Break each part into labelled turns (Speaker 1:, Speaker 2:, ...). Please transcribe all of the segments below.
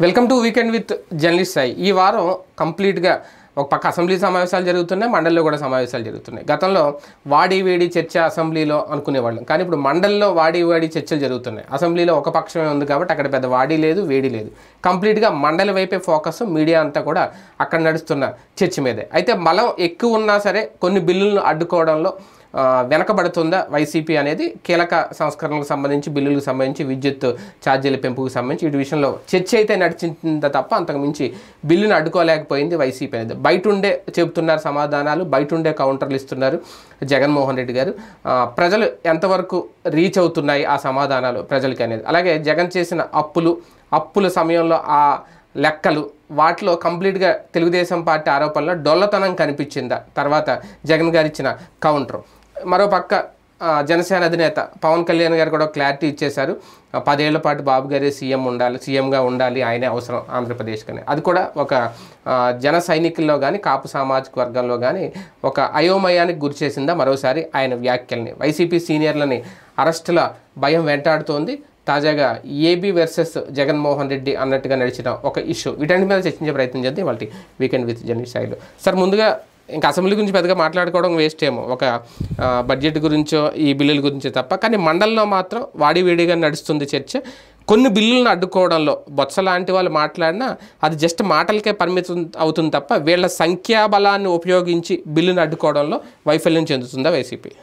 Speaker 1: Welcome to weekend with journalist Sai. ఈ వారం కంప్లీట్గా ఒక పక్క అసెంబ్లీ సమావేశాలు జరుగుతున్నాయి, మండలిలో కూడా సమావేశాలు జరుగుతున్నాయి. గతంలో వాడి వేడి చర్చ అసెంబ్లీలో అనుకునేవాళ్ళం, కానీ ఇప్పుడు మండలిలో వాడి వేడి చర్చలు జరుగుతున్నాయి. అసెంబ్లీలో ఒక పక్షమే ఉంది కాబట్టి అక్కడ పెద్ద వాడి లేదు, వేడి లేదు. కంప్లీట్గా మండలి వైపే ఫోకస్, మీడియా అంతా కూడా అక్కడ నడుస్తున్న చర్చ మీదే. అయితే బలం ఎక్కువ ఉన్నా సరే కొన్ని బిల్లులను అడ్డుకోవడంలో వెనకబడుతుందా వైసీపీ అనేది కీలక సంస్కరణలకు సంబంధించి, బిల్లులకు సంబంధించి, విద్యుత్ ఛార్జీల పెంపుకు సంబంధించి వీటి విషయంలో చర్చ అయితే నడిచిందా తప్ప అంతకుమించి బిల్లును అడ్డుకోలేకపోయింది వైసీపీ అనేది. బయట ఉండే చెబుతున్నారు సమాధానాలు, బయట ఉండే కౌంటర్లు ఇస్తున్నారు జగన్మోహన్ రెడ్డి గారు. ప్రజలు ఎంతవరకు రీచ్ అవుతున్నాయి ఆ సమాధానాలు ప్రజలకి అనేది, అలాగే జగన్ చేసిన అప్పుల సమయంలో ఆ లెక్కలు, వాటిలో కంప్లీట్గా తెలుగుదేశం పార్టీ ఆరోపణలో డొల్లతనం కనిపించిందా, తర్వాత జగన్ గారు ఇచ్చిన కౌంటర్. మరోపక్క జనసేన అధినేత పవన్ కళ్యాణ్ గారు కూడా క్లారిటీ ఇచ్చేశారు. 10 ఏళ్ల పాటు బాబు గారే సీఎంగా ఉండాలి, ఆయనే అవసరం ఆంధ్రప్రదేశ్కని. అది కూడా ఒక జన సైనికుల్లో కానీ, కాపు సామాజిక వర్గంలో కానీ ఒక అయోమయానికి గురి చేసిందా మరోసారి ఆయన వ్యాఖ్యల్ని. వైసీపీ సీనియర్లని అరెస్టుల భయం వెంటాడుతోంది. తాజాగా ఏబీ వర్సెస్ జగన్మోహన్ రెడ్డి అన్నట్టుగా నడిచిన ఒక ఇష్యూ, వీటన్నిటి మీద చర్చించే ప్రయత్నం చేద్దాం వాళ్ళకి వీకెండ్ విత్ జర్నలిస్ట్ సాయిలో. సార్, ముందుగా ఇంకా అసెంబ్లీ గురించి పెద్దగా మాట్లాడుకోవడం వేస్ట్ ఏమో, ఒక బడ్జెట్ గురించో ఈ బిల్లుల గురించో తప్ప. కానీ మండలిలో మాత్రం వాడివేడిగా నడుస్తుంది చర్చ. కొన్ని బిల్లులను అడ్డుకోవడంలో బొత్స లాంటి వాళ్ళు మాట్లాడినా అది జస్ట్ మాటలకే పరిమితం అవుతుంది తప్ప వీళ్ళ సంఖ్యాబలాన్ని ఉపయోగించి బిల్లును అడ్డుకోవడంలో వైఫల్యం చెందుతుందా వైసీపీ?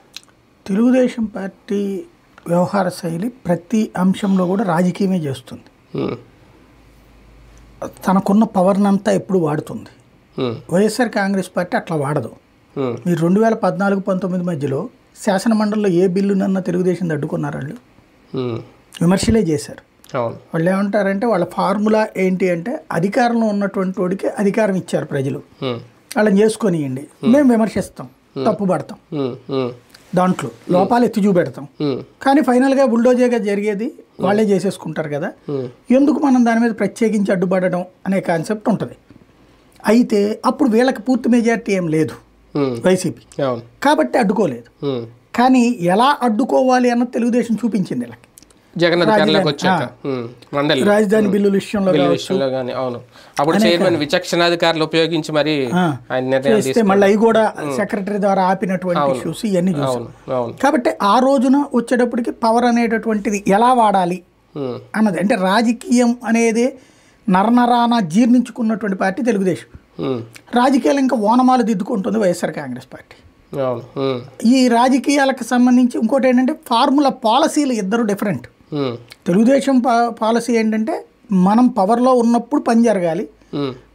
Speaker 2: తెలుగుదేశం పార్టీ వ్యవహార శైలి ప్రతి అంశంలో కూడా రాజకీయమే చేస్తుంది. తనకున్న పవర్నంతా ఎప్పుడు వాడుతుంది. వైఎస్ఆర్ కాంగ్రెస్ పార్టీ అట్లా వాడదు. మీరు 2014-19 మధ్యలో శాసనమండలిలో ఏ బిల్లునన్నా తెలుగుదేశం అడ్డుకున్నారు? వాళ్ళు విమర్శలే చేశారు. వాళ్ళు ఏమంటారంటే వాళ్ళ ఫార్ములా ఏంటి అంటే అధికారంలో ఉన్నటువంటి వాడికి అధికారం ఇచ్చారు ప్రజలు, వాళ్ళని చేసుకొనియండి, మేము విమర్శిస్తాం, తప్పు పడతాం, దాంట్లో లోపాలు ఎత్తి చూపెడతాం, కానీ ఫైనల్గా బుల్డోజర్గా జరిగేది వాళ్ళే చేసేసుకుంటారు కదా, ఎందుకు మనం దాని మీద ప్రత్యేకించి అడ్డుపడడం అనే కాన్సెప్ట్ ఉంటుంది. అయితే అప్పుడు వీళ్ళకి పూర్తి మెజారిటీ ఏం లేదు వైసీపీ, కాబట్టి అడ్డుకోలేదు. కానీ ఎలా అడ్డుకోవాలి అన్నది తెలుగుదేశం చూపించింది వీళ్ళకి. రాజధాని బిల్లుల విషయంలో చేస్తే మళ్ళీ అవి కూడా సెక్రటరీ ద్వారా ఆపినటువంటి ఇష్యూస్ ఇవన్నీ చూసాం. కాబట్టి ఆ రోజున వచ్చేటప్పటికి పవర్ అనేటటువంటిది ఎలా వాడాలి అన్నది, అంటే రాజకీయం అనేది నరనరాన జీర్ణించుకున్నటువంటి పార్టీ తెలుగుదేశం. రాజకీయాలు ఇంకా ఓనమాలు దిద్దుకుంటుంది వైఎస్ఆర్ కాంగ్రెస్ పార్టీ. ఈ రాజకీయాలకు సంబంధించి ఇంకోటి ఏంటంటే ఫార్ములా, పాలసీలు ఇద్దరు డిఫరెంట్. తెలుగుదేశం పాలసీ ఏంటంటే మనం పవర్లో ఉన్నప్పుడు పని జరగాలి,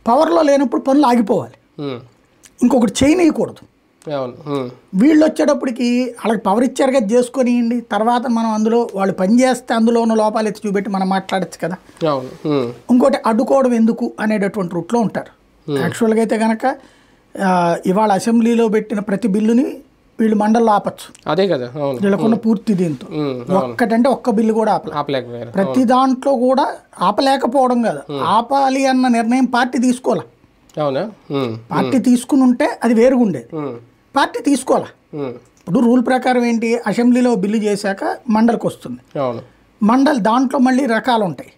Speaker 2: పవర్లో లేనప్పుడు పనులు ఆగిపోవాలి, ఇంకొకటి చేయనీయకూడదు. వీళ్ళు వచ్చేటప్పటికి వాళ్ళకి పవర్ ఇచ్చారు కదా చేసుకొనియండి, తర్వాత మనం అందులో వాళ్ళు పని చేస్తే అందులో ఉన్న లోపాలు ఎత్తి చూపెట్టి మనం మాట్లాడచ్చు కదా. ఇంకోటి అడ్డుకోవడం ఎందుకు అనేటటువంటి రూట్లో ఉంటారు. యాక్చువల్గా అయితే కనుక ఇవాళ అసెంబ్లీలో పెట్టిన ప్రతి బిల్లుని వీళ్ళు మండలిలో ఆపచ్చు, అదే కదా వీళ్ళకున్న పూర్తి దీంతో. ఒక్కటంటే ఒక్క బిల్లు కూడా ఆపలేకపోయారు. ప్రతి దాంట్లో కూడా ఆపలేకపోవడం కాదు, ఆపాలి అన్న నిర్ణయం పార్టీ తీసుకోవాలా. పార్టీ తీసుకుని ఉంటే అది వేరుగా ఉండేది, పార్టీ తీసుకోవాలా. ఇప్పుడు రూల్ ప్రకారం ఏంటి, అసెంబ్లీలో బిల్లు చేశాక మండలికి వస్తుంది. మండలి దాంట్లో మళ్ళీ రకాలు ఉంటాయి.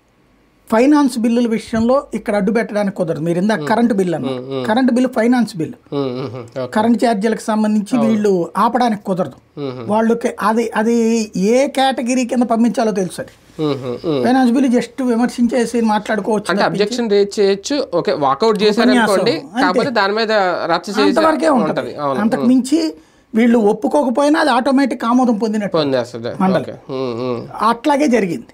Speaker 2: ఫైనాన్స్ బిల్లుల విషయంలో ఇక్కడ అడ్డు పెట్టడానికి కుదరదు. మీరు ఇందాక కరెంటు బిల్లు అన్న, current bill finance bill, current ఛార్జీలకు సంబంధించి వీళ్ళు ఆపడానికి కుదరదు. వాళ్ళకి అది ఏ కేటగిరీ కింద పంపించాలో తెలుసు. అది ఫైనాన్స్ బిల్లు జస్ట్ విమర్శించేసి మాట్లాడుకోవచ్చు,
Speaker 1: అబ్జెక్షన్ రేజ్ చేయొచ్చు, ఓకే వాకౌట్ చేశారనుకోండి, కాకపోతే దాని మీద
Speaker 2: అంతవరకే ఉంటుంది. అంతకు మించి వీళ్ళు ఒప్పుకోకపోయినా అది ఆటోమేటిక్ ఆమోదం పొందినట్టు మండలి. అట్లాగే జరిగింది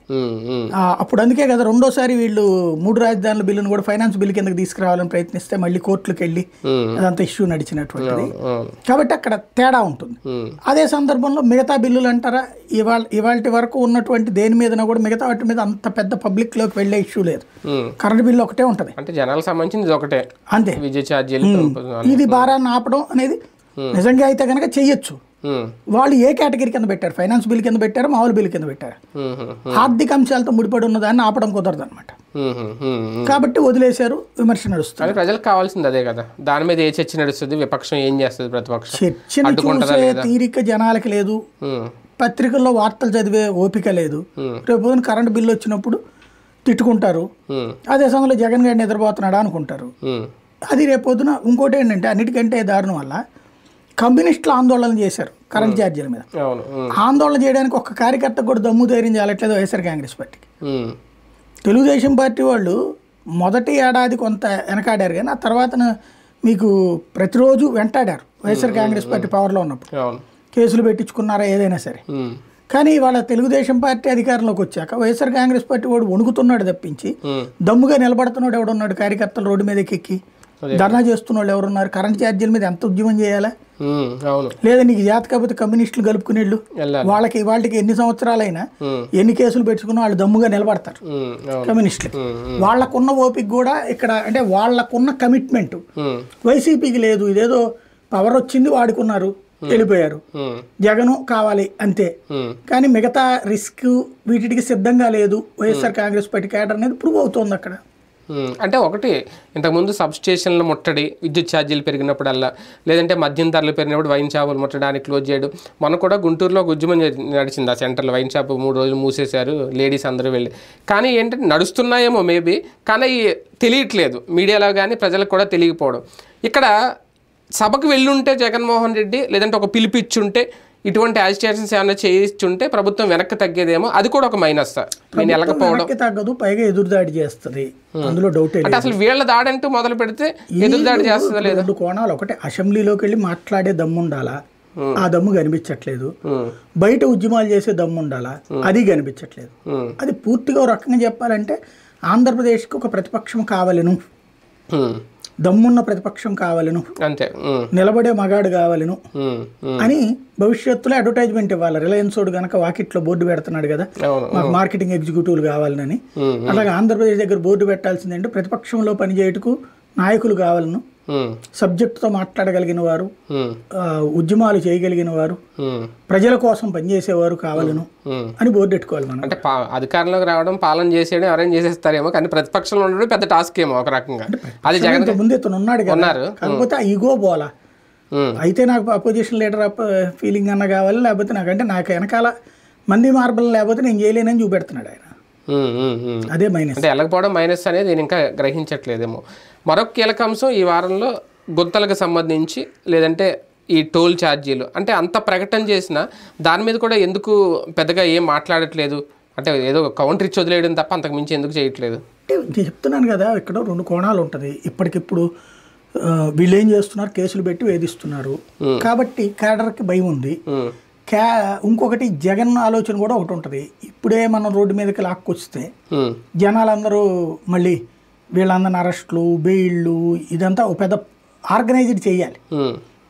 Speaker 2: అప్పుడు. అందుకే కదా రెండోసారి వీళ్ళు 3 రాజధానుల బిల్లును కూడా ఫైనాన్స్ బిల్లు కిందకి తీసుకురావాలని ప్రయత్నిస్తే మళ్ళీ కోర్టులకు వెళ్ళి అదంతా ఇష్యూ నడిచినటువంటిది. కాబట్టి అక్కడ తేడా ఉంటుంది. అదే సందర్భంలో మిగతా బిల్లులు అంటారా, ఇవాళ వరకు ఉన్నటువంటి దేని మీద కూడా మిగతా వాటి మీద అంత పెద్ద పబ్లిక్ లోకి వెళ్లే ఇష్యూ లేదు. కరెంట్ బిల్లు ఒకటే ఉంటుంది,
Speaker 1: అంటే జనాలకు సంబంధించింది ఒకటే, అంతే. విద్యుత్ ఛార్జీలు,
Speaker 2: ఇది భారాన్ని ఆపడం అనేది నిజంగా అయితే కనుక చెయ్యొచ్చు. వాళ్ళు ఏ కేటగిరీ కింద పెట్టారు, ఫైనాన్స్ బిల్ కింద పెట్టారు, మామూలు బిల్ కింద పెట్టారు. ఆర్థిక అంశాలతో ముడిపడి ఉన్నదాన్ని ఆపడం కుదరదు అనమాట. కాబట్టి వదిలేశారు, విమర్శ నడుస్తుంది.
Speaker 1: ప్రజలకు కావాల్సింది అదే కదా, దాని మీద ఏ చర్చ నడుస్తుంది, విపక్షం ఏం చేస్తుంది, ప్రతిపక్షం
Speaker 2: చర్చని చూసే తీరిక జనాలకి లేదు, పత్రికల్లో వార్తలు చదివే ఓపిక లేదు. రేపు కరెంట్ బిల్లు వచ్చినప్పుడు తిట్టుకుంటారు. అదే సమయంలో జగన్ గారిని నిద్రపోతున్నాడా అనుకుంటారు. అది రేపొద్దున ఇంకోటి ఏంటంటే అన్నిటికంటే దారుణం వల్ల కమ్యూనిస్టులు ఆందోళన చేశారు కరెంట్ ఛార్జీల మీద. ఆందోళన చేయడానికి ఒక కార్యకర్త కూడా దమ్ము ధైర్యం చేయట్లేదు వైఎస్ఆర్ కాంగ్రెస్ పార్టీకి. తెలుగుదేశం పార్టీ వాళ్ళు మొదటి ఏడాది కొంత వెనకాడారు, కానీ ఆ తర్వాత మీకు ప్రతిరోజు వెంటాడారు వైఎస్ఆర్ కాంగ్రెస్ పార్టీ పవర్లో ఉన్నప్పుడు. కేసులు పెట్టించుకున్నారా ఏదైనా సరే. కానీ వాళ్ళ తెలుగుదేశం పార్టీ అధికారంలోకి వచ్చాక వైఎస్ఆర్ కాంగ్రెస్ పార్టీ వాడు వణుకుతున్నాడు తప్పించి దమ్ముగా నిలబడుతున్నాడు ఎవడున్నాడు? కార్యకర్తలు రోడ్డు మీదకి ఎక్కి ధర్నా చేస్తున్న వాళ్ళు ఎవరున్నారు? కరెంట్ ఛార్జీల మీద ఎంత ఉద్యమం చేయాలా? లేదా నీకు జాత కాకపోతే కమ్యూనిస్టులు కలుపుకునేళ్ళు వాళ్ళకి ఎన్ని సంవత్సరాలైనా ఎన్ని కేసులు పెట్టుకున్నా వాళ్ళు దమ్ముగా నిలబడతారు కమ్యూనిస్టులకి. వాళ్ళకున్న ఓపిక కూడా ఇక్కడ అంటే వాళ్ళకున్న కమిట్మెంట్ వైసీపీకి లేదు. ఇదేదో పవర్ వచ్చింది వాడుకున్నారు వెళ్ళిపోయారు, జగను కావాలి అంతే. కానీ మిగతా రిస్క్ వీటికి సిద్ధంగా లేదు వైఎస్ఆర్ కాంగ్రెస్ పార్టీ క్యాడర్ అనేది ప్రూవ్ అవుతోంది అక్కడ.
Speaker 1: అంటే ఒకటి ఇంతకుముందు సబ్స్టేషన్ల ముట్టడి, విద్యుత్ ఛార్జీలు పెరిగినప్పుడల్లా, లేదంటే మద్యం ధరలు పెరిగినప్పుడు వైన్ షాపులు ముట్టడానికి క్లోజ్ చేయడం. మొన్న కూడా గుంటూరులో ఒక ఉద్యమం నడిచింది. ఆ సెంటర్లో వైన్ షాప్ 3 రోజులు మూసేశారు, లేడీస్ అందరూ వెళ్ళి. కానీ ఏంటంటే నడుస్తున్నాయేమో మేబీ, కానీ తెలియట్లేదు మీడియాలో కానీ ప్రజలకు కూడా తెలియకపోవడం. ఇక్కడ సభకు వెళ్ళుంటే జగన్మోహన్ రెడ్డి లేదంటే ఒక పిలిపిచ్చుంటే ఇటువంటి యాజిటేషన్స్ ఏమైనా చేయించుంటే ప్రభుత్వం వెనక్కి తగ్గేదేమో, అది కూడా ఒక మైనస్. నేను వెళ్ళకపోవడం
Speaker 2: తగ్గదు, పైగా ఎదురుదాడి చేస్తుంది, అందులో డౌట్.
Speaker 1: అంటే అసలు వీళ్ళ దాడి అంటూ మొదలు పెడితే ఎదురుదాడి చేస్తుందా లేదా?
Speaker 2: 2 కోణాలు. ఒకటి అసెంబ్లీలోకి వెళ్ళి మాట్లాడే దమ్ము ఉండాలా, ఆ దమ్ము కనిపించట్లేదు. బయట ఉద్యమాలు చేసే దమ్ము ఉండాలా, అది కనిపించట్లేదు. అది పూర్తిగా ఒక రకంగా చెప్పాలంటే ఆంధ్రప్రదేశ్కి ఒక ప్రతిపక్షం కావాలను, దమ్మున్న ప్రతిపక్షం కావాలను,
Speaker 1: అంతే,
Speaker 2: నిలబడే మగాడు కావాలను అని భవిష్యత్తులో అడ్వర్టైజ్మెంట్ ఇవ్వాలి. రిలయన్స్ వాడు కనుక వాకిట్లో బోర్డు పెడుతున్నాడు కదా, మాకు మార్కెటింగ్ ఎగ్జిక్యూటివ్లు కావాలని. అలాగే ఆంధ్రప్రదేశ్ దగ్గర బోర్డు పెట్టాల్సిందంటే ప్రతిపక్షంలో పనిచేయటకు నాయకులు కావాలను, సబ్జెక్టుతో మాట్లాడగలిగిన వారు, ఉద్యమాలు చేయగలిగిన వారు, ప్రజల కోసం పనిచేసేవారు కావాలను అని బోర్డు పెట్టుకోవాలి మనం.
Speaker 1: అంటే అధికారంలోకి రావడం, పాలన చేసేయడం అరేంజ్ చేసేస్తారేమో, కానీ ప్రతిపక్షంలో ఉండడం పెద్ద టాస్క్ ఏమో ఒక రకంగా. అది జగన్
Speaker 2: ముందు ఇతను ఉన్నాడు కదా, కాకపోతే ఆ ఈగో పోలా. అయితే నాకు అపోజిషన్ లీడర్ ఫీలింగ్ అన్న కావాలి, లేకపోతే నాకు వెనకాల మంది మార్బల్ లేకపోతే నేను చేయలేనని చూపెడుతున్నాడు ఆయన. అదే మైనస్.
Speaker 1: అంటే వెళ్ళకపోవడం మైనస్ అనేది నేను ఇంకా గ్రహించట్లేదేమో. మరొక కీలక అంశం ఈ వారంలో గుంతలకు సంబంధించి, లేదంటే ఈ టోల్ ఛార్జీలు. అంటే అంత ప్రకటన చేసినా దాని మీద కూడా ఎందుకు పెద్దగా ఏం మాట్లాడట్లేదు? అంటే ఏదో కౌంటర్ ఇచ్చి వదిలేయడం తప్ప అంతకు మించి ఎందుకు చేయట్లేదు?
Speaker 2: నేను చెప్తున్నాను కదా, ఇక్కడ 2 కోణాలు ఉంటుంది. ఇప్పటికిప్పుడు వీళ్ళు ఏం చేస్తున్నారు, కేసులు పెట్టి వేధిస్తున్నారు కాబట్టి క్యాడర్కి భయం ఉంది. ఇంకొకటి జగన్ ఆలోచన కూడా ఒకటి ఉంటుంది. ఇప్పుడే మనం రోడ్డు మీదకి లాక్కొస్తే జనాలందరూ మళ్ళీ వీళ్ళందరిని అరెస్టులు, బెయిళ్ళు, ఇదంతా ఒక పెద్ద ఆర్గనైజ్డ్ చేయాలి.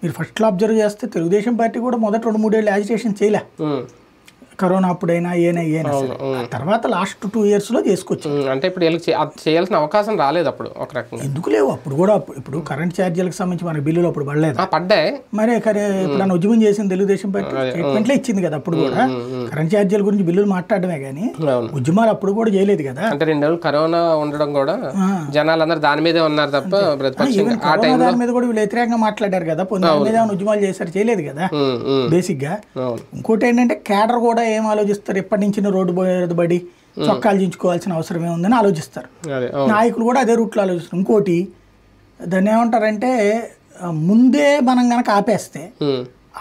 Speaker 2: మీరు ఫస్ట్లో అబ్జర్వ్ చేస్తే తెలుగుదేశం పార్టీ కూడా మొదటి 2-3 ఏళ్ళు యాజిటేషన్ చేయలే, కరోనా అప్పుడైనా ఏనా తర్వాత లాస్ట్ 2 yearsలో చేసుకొచ్చారు.
Speaker 1: అంటే ఇప్పుడు చేయాల్సిన అవకాశం రాలేదు అప్పుడు ఒక రకంగా.
Speaker 2: ఎందుకు లేవు అప్పుడు కూడా? ఇప్పుడు కరెంట్ ఛార్జీలకు సంబంధించి మన బిల్లులు అప్పుడు
Speaker 1: పడ్డాయి.
Speaker 2: మరి ఇప్పుడు ఉద్యమం చేసిన తెలుగుదేశం పార్టీ స్టేట్మెంట్లే ఇచ్చింది కదా అప్పుడు కూడా. కరెంట్ ఛార్జీల గురించి బిల్లులు మాట్లాడమే కానీ ఉద్యమాలు అప్పుడు కూడా చేయలేదు కదా.
Speaker 1: అంటే 2 నెలలు కరోనా ఉండడం కూడా జనాలందరూ దాని మీదే ఉన్నారు తప్ప ప్రతిపక్షం
Speaker 2: దాని మీద కూడా వీళ్ళు వ్యతిరేకంగా మాట్లాడారు కదా. దాని మీద ఉద్యమాలు చేశారు, చేయలేదు కదా బేసిక్ గా. ఇంకోటి ఏంటంటే క్యాడర్ కూడా ఏం ఆలోచిస్తారు, ఎప్పటి నుంచి రోడ్డు బడి చొక్కాలు దించుకోవాల్సిన అవసరం ఏముందని ఆలోచిస్తారు. నాయకులు కూడా అదే రూట్లో ఆలోచిస్తారు. ఇంకోటి దాన్ని ఏమంటారంటే ముందే మనం కనుక ఆపేస్తే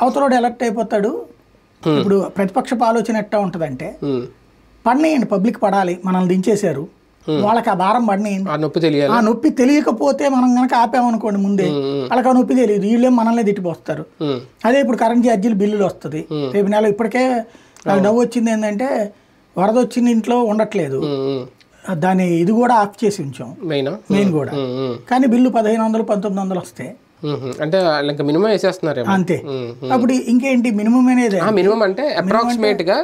Speaker 2: అవతలోడు ఎలక్ట్ అయిపోతాడు. ఇప్పుడు ప్రతిపక్ష ఆలోచన ఎట్టా ఉంటుందంటే పడినాయండి, పబ్లిక్ పడాలి, మనల్ని దించేశారు, వాళ్ళకి ఆ భారం పడినాయండి, ఆ నొప్పి తెలియకపోతే మనం కనుక ఆపామనుకోండి ముందే వాళ్ళకి ఆ నొప్పి తెలియదు, వీళ్ళేం మనల్ని తిట్టిపోస్తారు. అదే ఇప్పుడు కరెంట్ ఛార్జీలు బిల్లులు వస్తుంది రేపు నెల. ఇప్పటికే నాకు నవ్వు వచ్చింది ఏంటంటే వరద వచ్చింది ఇంట్లో ఉండట్లేదు, దాన్ని ఇది కూడా ఆఫ్ చేసి ఉంచాం మెయిన్ కూడా, కానీ బిల్లు 1500-1900 వస్తే
Speaker 1: అంటే మినిమం వేసేస్తున్నారు
Speaker 2: అంతే. అప్పుడు ఇంకేంటి మినిమం అనేది?
Speaker 1: మినిమం అంటే అప్రాక్సిమేట్ గా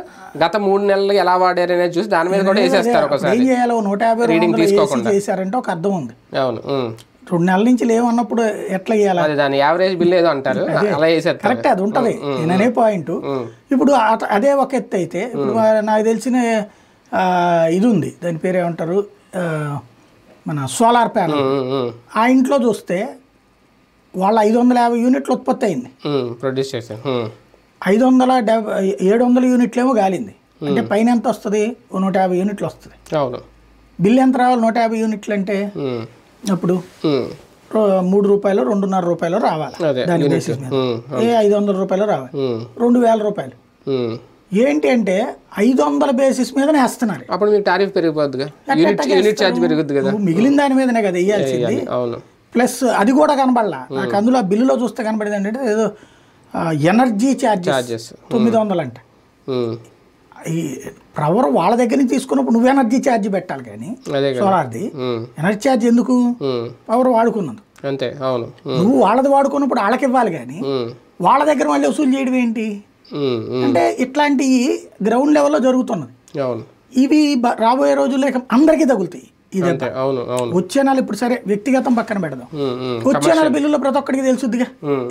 Speaker 1: గత 3 నెలలు ఎలా వాడారు అనేది చూసి దాని మీద కూడా వేసేస్తారు.
Speaker 2: ఏం చేయాలో 150 చేశారంటే ఒక అర్థం ఉంది.
Speaker 1: అవును,
Speaker 2: 2 నెలల నుంచి లేవన్నప్పుడు ఎట్లా చేయాలి?
Speaker 1: దాని యావరేజ్ బిల్ ఏదో అంటారు, అలా వేసేస్తారు.
Speaker 2: కరెక్ట్, అది ఉంటుంది నేననే పాయింట్. ఇప్పుడు అదే ఒక ఎత్తు అయితే ఇప్పుడు నాకు తెలిసిన ఇది ఉంది, దాని పేరు ఏమంటారు, మన సోలార్ ప్యానల్. ఆ ఇంట్లో చూస్తే వాళ్ళ 550 యూనిట్లు ఉత్పత్తి అయింది,
Speaker 1: ప్రొడ్యూస్ చేశారు.
Speaker 2: 700 యూనిట్లు ఏమో గాలింది. అంటే పైన ఎంత వస్తుంది? 150 యూనిట్లు వస్తుంది.
Speaker 1: అవును,
Speaker 2: బిల్లు ఎంత రావాలి 150 యూనిట్లు అంటే అప్పుడు 3 రూపాయలు 2.5 రూపాయలు రావాలి దాని బేసిస్ మీద 500 రూపాయలు రావాలి 2000 రూపాయలు ఏంటి అంటే 500 బేసిస్ మీద వేస్తున్నారు.
Speaker 1: అప్పుడు మీకు టారిఫ్ పెరిగిపోద్దిగా, యూనిట్ ఛార్జ్ పెరుగుద్ది కదా,
Speaker 2: మిగిలిన దాని మీదనే కదా వేయాల్సింది. ప్లస్ అది కూడా కనబడలా నాకు అందులో ఆ బిల్లులో చూస్తే కనబడేది ఏంటంటే ఏదో ఎనర్జీ ఛార్జెస్ 900 అంట. ఈ పవర్ వాళ్ళ దగ్గర నుంచి తీసుకున్నప్పుడు నువ్వు ఎనర్జీ ఛార్జ్ పెట్టాలి, కానీ సోలార్ది ఎనర్జీ ఛార్జ్ ఎందుకు? పవర్ వాడుకున్నది
Speaker 1: అంతే. అవును,
Speaker 2: నువ్వు వాళ్ళది వాడుకున్నప్పుడు వాళ్ళకి ఇవ్వాలి, కానీ వాళ్ళ దగ్గర మళ్ళీ వసూలు చేయడం ఏంటి అంటే ఇట్లాంటివి గ్రౌండ్ లెవెల్లో జరుగుతున్నది. ఇవి రాబోయే రోజుల్లో అందరికీ తగులుతాయి. ఇదంతా వచ్చే నెల ఇప్పుడు సరే వ్యక్తిగతం పక్కన పెడదాం, వచ్చే నెల బిల్లులో ప్రతి ఒక్కడికి తెలుసుద్దిగా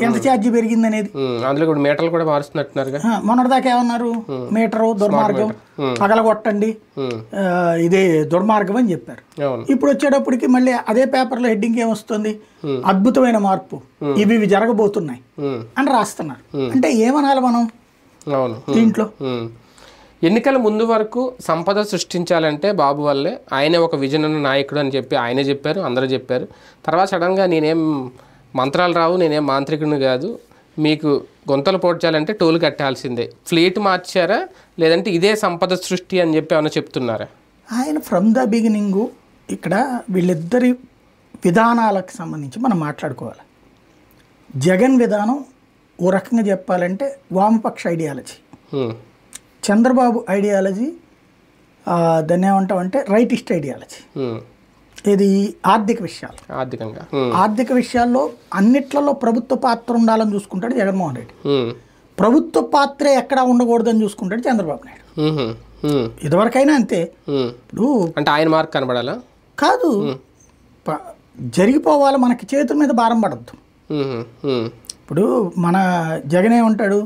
Speaker 2: ఎంత ఛార్జీ పెరిగింది అనేది.
Speaker 1: మీటర్లు కూడా మారుస్తున్నట్టున్నారు.
Speaker 2: మొన్నటిదాకా ఏమన్నారు, మీటరు దుర్మార్గం, పగలగొట్టండి, ఇదే దుర్మార్గం అని చెప్పారు. ఇప్పుడు వచ్చేటప్పటికి మళ్ళీ అదే పేపర్లో హెడ్డింగ్ ఏమొస్తుంది, అద్భుతమైన మార్పు, ఇవి జరగబోతున్నాయి అని రాస్తున్నారు. అంటే ఏమనాలి మనం దీంట్లో?
Speaker 1: ఎన్నికల ముందు వరకు సంపద సృష్టించాలంటే బాబు వల్లే, ఆయనే ఒక విజన్ ఉన్న నాయకుడు అని చెప్పి ఆయనే చెప్పారు, అందరూ చెప్పారు. తర్వాత సడన్గా నేనేం మంత్రాలు రావు, నేనేం మాంత్రికుడిని కాదు, మీకు గొంతలు పోడ్చాలంటే టోల్ కట్టాల్సిందే, ఫ్లీట్ మార్చారా లేదంటే ఇదే సంపద సృష్టి అని చెప్పి ఏమైనా చెప్తున్నారా?
Speaker 2: ఆయన ఫ్రమ్ ద బిగినింగు ఇక్కడ వీళ్ళిద్దరి విధానాలకు సంబంధించి మనం మాట్లాడుకోవాలి. జగన్ విధానం ఓ రకంగా చెప్పాలంటే వామపక్ష ఐడియాలజీ, చంద్రబాబు ఐడియాలజీ దాన్ని ఏమంటామంటే రైటిస్ట్ ఐడియాలజీ. ఇది ఆర్థిక విషయాలు, ఆర్థిక విషయాల్లో అన్నిట్లలో ప్రభుత్వ పాత్ర ఉండాలని చూసుకుంటాడు జగన్మోహన్ రెడ్డి, ప్రభుత్వ పాత్రే ఎక్కడా ఉండకూడదని చూసుకుంటాడు చంద్రబాబు నాయుడు. ఇదివరకైనా అంతే. ఇప్పుడు
Speaker 1: అంటే ఆయన మార్క్ కనబడాలా
Speaker 2: కాదు, జరిగిపోవాలి, మనకి చేతుల మీద భారం పడద్దు. ఇప్పుడు మన జగన్ ఏమంటాడు,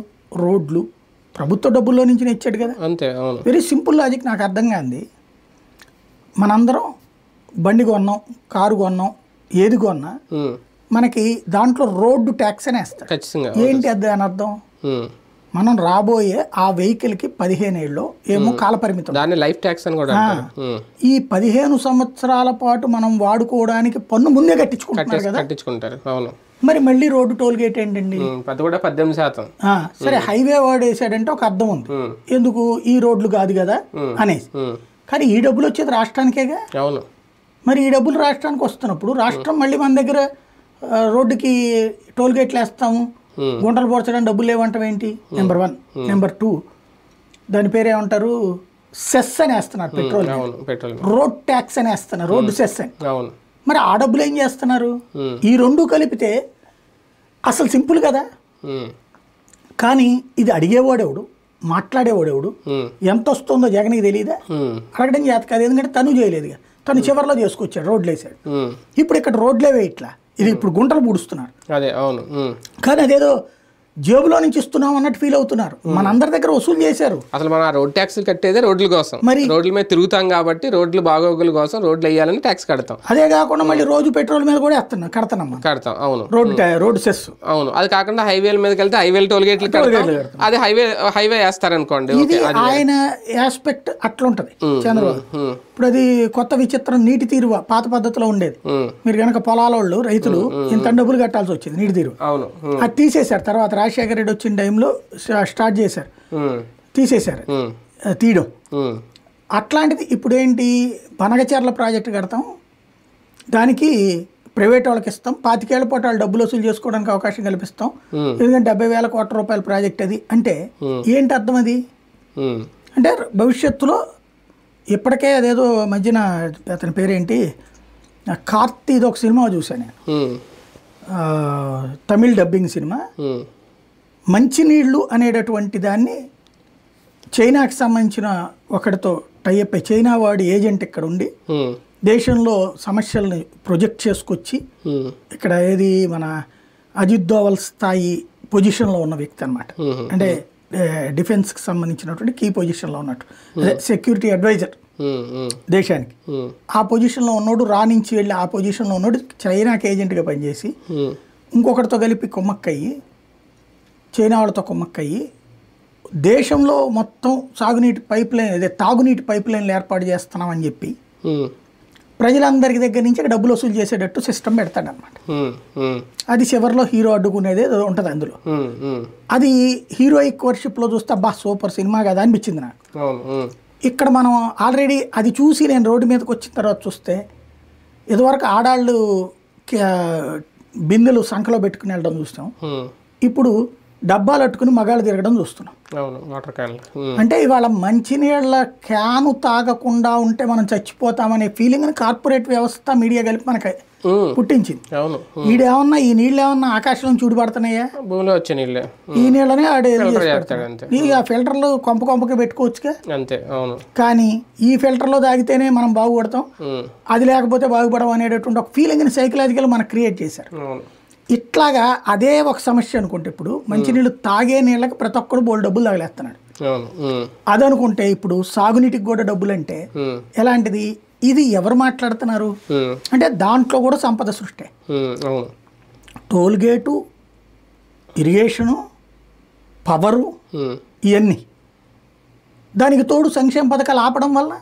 Speaker 2: రోడ్లు ప్రభుత్వ డబ్బుల్లో నుంచి ఇచ్చాడు కదా,
Speaker 1: అంతే.
Speaker 2: Very simple logic. నాకు అర్థం కాంది, మనందరం బండి కొన్నాం, కారు కొన్నాం, ఏది కొన్నా మనకి దాంట్లో రోడ్డు ట్యాక్స్ అని వేస్తాడు. ఏంటి అది అని అర్థం? మనం రాబోయే ఆ వెహికల్కి 15 ఏళ్ళు ఏమో కాలపరిమితం,
Speaker 1: లైఫ్ ట్యాక్స్ అని కూడా.
Speaker 2: ఈ 15 సంవత్సరాల పాటు మనం వాడుకోవడానికి పన్ను ముందే కట్టించుకుంటారు. మరి మళ్ళీ రోడ్డు టోల్ గేట్ ఏంటండి,
Speaker 1: అది కూడా 18%.
Speaker 2: సరే హైవే వాడు వేసాడంటే ఒక అర్థం ఉంది, ఎందుకు ఈ రోడ్లు కాదు కదా అనేసి. కానీ ఈ డబ్బులు వచ్చేది రాష్ట్రానికేగా. మరి ఈ డబ్బులు రాష్ట్రానికి వస్తున్నప్పుడు రాష్ట్రం మళ్ళీ మన దగ్గర రోడ్డుకి టోల్ గేట్లు వేస్తాము, గుంటలు పోడ్చడానికి డబ్బులు లేవంటాం ఏంటి? నెంబర్ 1. నెంబర్ 2, దాని పేరు ఏమంటారు, సెస్ అని వేస్తున్నారు, పెట్రోల్ రోడ్ ట్యాక్స్ అని వేస్తున్నారు, రోడ్డు సెస్ అని. మరి ఆ డబ్బులు ఏం చేస్తున్నారు? ఈ రెండు కలిపితే అసలు సింపుల్ కదా. కానీ ఇది అడిగేవాడెవడు, మాట్లాడేవాడెవడు, ఎంత వస్తుందో జగన్కి తెలియదా? అడగడం చేత కాదు, ఎందుకంటే తను చేయలేదుగా, తను చివరిలో చేసుకొచ్చాడు, రోడ్లు వేసాడు. ఇప్పుడు ఇక్కడ రోడ్లే వేయట్లా, ఇది ఇప్పుడు గుంటలు పూడుస్తున్నారు. కానీ అదేదో జేబులో నుంచి ఇస్తున్నాం అన్నట్టు ఫీల్ అవుతున్నారు. మన అందరి దగ్గర వసూలు చేశారు.
Speaker 1: అసలు మన రోడ్ ట్యాక్స్ కట్టేదే రోడ్ల కోసం, మరి రోడ్ల మీద తిరుగుతాం కాబట్టి రోడ్లు బాగోగుల కోసం రోడ్లు వేయాలని ట్యాక్స్ కడతాం.
Speaker 2: అదే కాకుండా మళ్ళీ రోజు పెట్రోల్ మీద కూడా కడతాం.
Speaker 1: అవును,
Speaker 2: రోడ్ సెస్.
Speaker 1: అవును, అది కాకుండా హైవేల మీదకి వెళ్తే హైవేల టోల్ గేట్లు అదే హైవే వేస్తారనుకోండి.
Speaker 2: ఆయన ఆస్పెక్ట్ అట్లా ఉంటది చంద్రబాబు. ఇప్పుడు అది కొత్త విచిత్రం, నీటి తీరువ పాత పద్ధతిలో ఉండేది. మీరు కనుక పొలాల రైతులు ఇంత డబ్బులు కట్టాల్సి వచ్చింది నీటి తీరువ, అది తీసేశారు. తర్వాత రాజశేఖర రెడ్డి వచ్చిన టైంలో స్టార్ట్ చేశారు, తీసేశారు తీయడం. అట్లాంటిది ఇప్పుడు ఏంటి, బనగచర్ల ప్రాజెక్టు కడతాం, దానికి ప్రైవేట్ వాళ్ళకి ఇస్తాం, 25 ఏళ్ల పాటు వాళ్ళు డబ్బులు వసూలు చేసుకోవడానికి అవకాశం కల్పిస్తాం, ఎందుకంటే 70,000 కోట్ల రూపాయల ప్రాజెక్ట్ అది. అంటే ఏంటి అర్థం అది? అంటే భవిష్యత్తులో ఇప్పటికే అదేదో మధ్యన అతని పేరేంటి, కార్తీది ఒక సినిమా చూశాను నేను, తమిళ్ డబ్బింగ్ సినిమా. మంచినీళ్ళు అనేటటువంటి దాన్ని చైనాకి సంబంధించిన ఒకటితో టైఅప్ అయ్యి, చైనా వాడి ఏజెంట్ ఇక్కడ ఉండి దేశంలో సమస్యల్ని ప్రొజెక్ట్ చేసుకొచ్చి, ఇక్కడ ఏది మన అజిత్ దోవల్ స్థాయి పొజిషన్లో ఉన్న వ్యక్తి అనమాట. అంటే డిఫెన్స్కి సంబంధించినటువంటి కీ పొజిషన్లో ఉన్నట్టు, అదే సెక్యూరిటీ అడ్వైజర్ దేశానికి. ఆ పొజిషన్లో ఉన్నోడు రాణించి వెళ్ళి ఆ పొజిషన్లో ఉన్నోడు చైనాకి ఏజెంట్గా పనిచేసి ఇంకొకటితో కలిపి కుమ్మక్కయ్యి, చైనా వాళ్ళతో కుమ్మక్కయ్యి దేశంలో మొత్తం సాగునీటి పైప్ లైన్, అదే తాగునీటి పైప్ లైన్లు ఏర్పాటు చేస్తున్నామని చెప్పి ప్రజలందరి దగ్గర నుంచి డబ్బులు వసూలు చేసేటట్టు సిస్టమ్ పెడతాడనమాట. అది చివరిలో హీరో అడ్డుకునేది ఉంటుంది అందులో. అది హీరోయిక్ వర్షిప్లో చూస్తే అబ్బా సూపర్ సినిమా కదా అనిపించింది నాకు. ఇక్కడ మనం ఆల్రెడీ అది చూసి నేను రోడ్డు మీదకి వచ్చిన తర్వాత చూస్తే ఇదివరకు ఆడాళ్ళు బిందెలు సంఖలో పెట్టుకుని వెళ్ళడం చూస్తాం, ఇప్పుడు డబ్బాలు అట్టుకుని మగాళ్ళు తిరగడం చూస్తున్నాం. అంటే ఇవాళ మంచినీళ్ళ క్యాను తాగకుండా ఉంటే మనం చచ్చిపోతామనే ఫీలింగ్ కార్పొరేట్ వ్యవస్థ మీడియా కలిపి మనకి పుట్టించింది. ఈడేమన్నా ఈ నీళ్ళు ఏమన్నా ఆకాశంలో చూడబడుతున్నాయా,
Speaker 1: భూమిలో వచ్చే నీళ్ళే, ఈ
Speaker 2: నీళ్ళనే ఆ ఫిల్టర్లు కొంపకి పెట్టుకోవచ్చుగా. కానీ ఈ ఫిల్టర్లో తాగితేనే మనం బాగుపడతాం, అది లేకపోతే బాగుపడడం అనేటటువంటి ఒక ఫీలింగ్ని సైకలాజికల్ మనకు క్రియేట్ చేశారు. ఇట్లాగా అదే ఒక సమస్య అనుకుంటే ఇప్పుడు మంచినీళ్ళు తాగే నీళ్ళకి ప్రతి ఒక్కరు బోల్డ్ డబ్బులు తగలేస్తున్నాడు. అదనుకుంటే ఇప్పుడు సాగునీటికి కూడా డబ్బులు అంటే ఎలాంటిది, ఇది ఎవరు మాట్లాడుతున్నారు అంటే దాంట్లో కూడా సంపద సృష్టి. టోల్ గేటు, ఇరిగేషను, పవరు, ఇవన్నీ దానికి తోడు సంక్షేమ పథకాలు ఆపడం వల్ల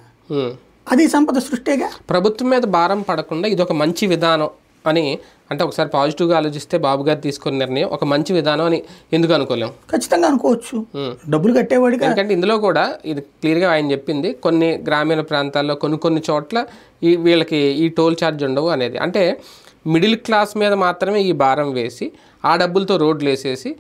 Speaker 2: అది సంపద సృష్టిగా.
Speaker 1: ప్రభుత్వం మీద భారం పడకుండా ఇది ఒక మంచి విధానం అని అంటే ఒకసారి పాజిటివ్గా ఆలోచిస్తే బాబు గారు తీసుకున్న నిర్ణయం ఒక మంచి విధానం అని ఎందుకు అనుకోలేము?
Speaker 2: ఖచ్చితంగా అనుకోవచ్చు, డబ్బులు కట్టేవాడికి.
Speaker 1: ఎందుకంటే ఇందులో కూడా ఇది క్లియర్గా ఆయన చెప్పింది, కొన్ని గ్రామీణ ప్రాంతాల్లో కొన్ని చోట్ల వీళ్ళకి ఈ టోల్ ఛార్జ్ ఉండవు అనేది. అంటే మిడిల్ క్లాస్ మీద మాత్రమే ఈ భారం వేసి ఆ డబ్బులతో రోడ్లు వేసేసి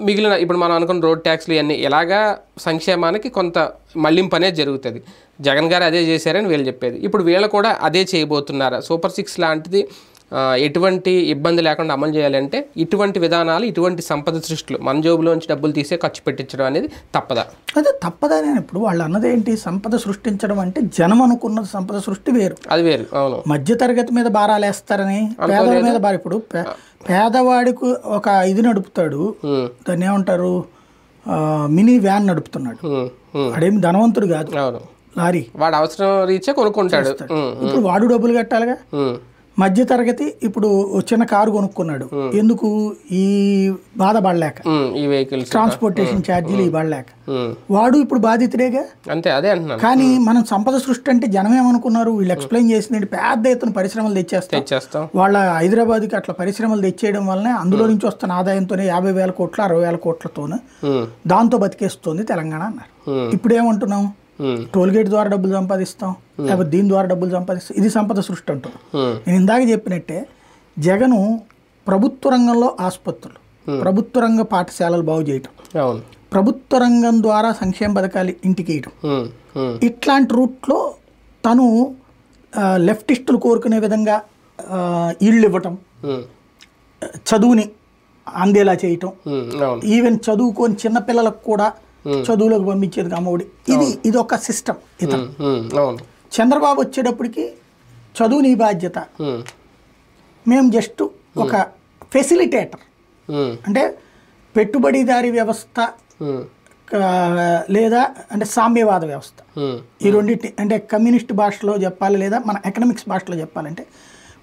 Speaker 1: మిగిలిన ఇప్పుడు మనం అనుకున్న రోడ్ ట్యాక్స్లు ఇవన్నీ ఎలాగా సంక్షేమానికి కొంత మళ్లింపు అనేది జరుగుతుంది. జగన్ గారు అదే చేశారని వీళ్ళు చెప్పేది. ఇప్పుడు వీళ్ళు కూడా అదే చేయబోతున్నారా? సూపర్ 6 లాంటిది ఎటువంటి ఇబ్బంది లేకుండా అమలు చేయాలంటే ఇటువంటి విధానాలు, ఇటువంటి సంపద సృష్టిలు మన జోబులోంచి డబ్బులు తీసే ఖర్చు పెట్టించడం అనేది తప్పదా?
Speaker 2: అదే తప్పదా. నేను ఇప్పుడు వాళ్ళు అన్నది ఏంటి, సంపద సృష్టించడం అంటే జనం అనుకున్న సంపద సృష్టి వేరు,
Speaker 1: అది వేరు. అవును,
Speaker 2: మధ్యతరగతి మీద భారాలు వేస్తారని పేదవాడి మీద భారం. ఇప్పుడు పేదవాడికి ఒక ఇది నడుపుతాడు, దాన్ని ఏమంటారు, మినీ వ్యాన్ నడుపుతున్నాడు, వాడేమి ధనవంతుడు కాదు, లారీ,
Speaker 1: వాడు అవసరం రీచే కొనుక్కుంటాడు.
Speaker 2: ఇప్పుడు వాడు డబ్బులు కట్టాలిగా. మధ్యతరగతి ఇప్పుడు చిన్న కారు కొనుక్కున్నాడు, ఎందుకు, ఈ బాధ పడలేక,
Speaker 1: ఈ వెహికల్స్
Speaker 2: ట్రాన్స్పోర్టేషన్ ఛార్జీలు ఈ పడలేక, వాడు ఇప్పుడు బాధితుడేగా.
Speaker 1: అంతే, అదే అంటున్నాను.
Speaker 2: కానీ మనం సంపద సృష్టి అంటే జనం ఏమనుకున్నారు, వీళ్ళు ఎక్స్ప్లెయిన్ చేసింది పెద్ద ఎత్తున పరిశ్రమలు తెచ్చేస్తాం, వాళ్ళ హైదరాబాద్కి అట్లా పరిశ్రమలు తెచ్చేయడం వల్లనే అందులో నుంచి వస్తున్న ఆదాయంతోనే 50,000 కోట్లు 60,000 కోట్లతోనే దాంతో బతికేస్తుంది తెలంగాణ అన్నారు. ఇప్పుడు ఏమంటున్నాం, టోల్ గేట్ ద్వారా డబ్బులు సంపాదిస్తాం, లేకపోతే దీని ద్వారా డబ్బులు సంపాదిస్తాం, ఇది సంపద సృష్టి అంటాం. నేను ఇందాక చెప్పినట్టే జగను ప్రభుత్వ రంగంలో ఆసుపత్రులు, ప్రభుత్వ రంగ పాఠశాలలు బాగు చేయటం, ప్రభుత్వ రంగం ద్వారా సంక్షేమ పథకాలు ఇంటికి వేయటం, ఇట్లాంటి రూట్లో తను లెఫ్టిస్టులు కోరుకునే విధంగా ఇళ్ళు ఇవ్వటం, చదువుని అందేలా చేయటం, ఈవెన్ చదువుకొని చిన్నపిల్లలకు కూడా చదువులోకి పంపించేది అమ్మఒడి, ఇది ఒక సిస్టమ్. ఇతను చంద్రబాబు వచ్చేటప్పటికి చదువు నీ బాధ్యత, మేము జస్ట్ ఒక ఫెసిలిటేటర్, అంటే పెట్టుబడిదారీ వ్యవస్థ లేదా అంటే సామ్యవాద వ్యవస్థ, ఈ రెండింటి అంటే కమ్యూనిస్ట్ భాషలో చెప్పాలి లేదా మన ఎకనామిక్స్ భాషలో చెప్పాలంటే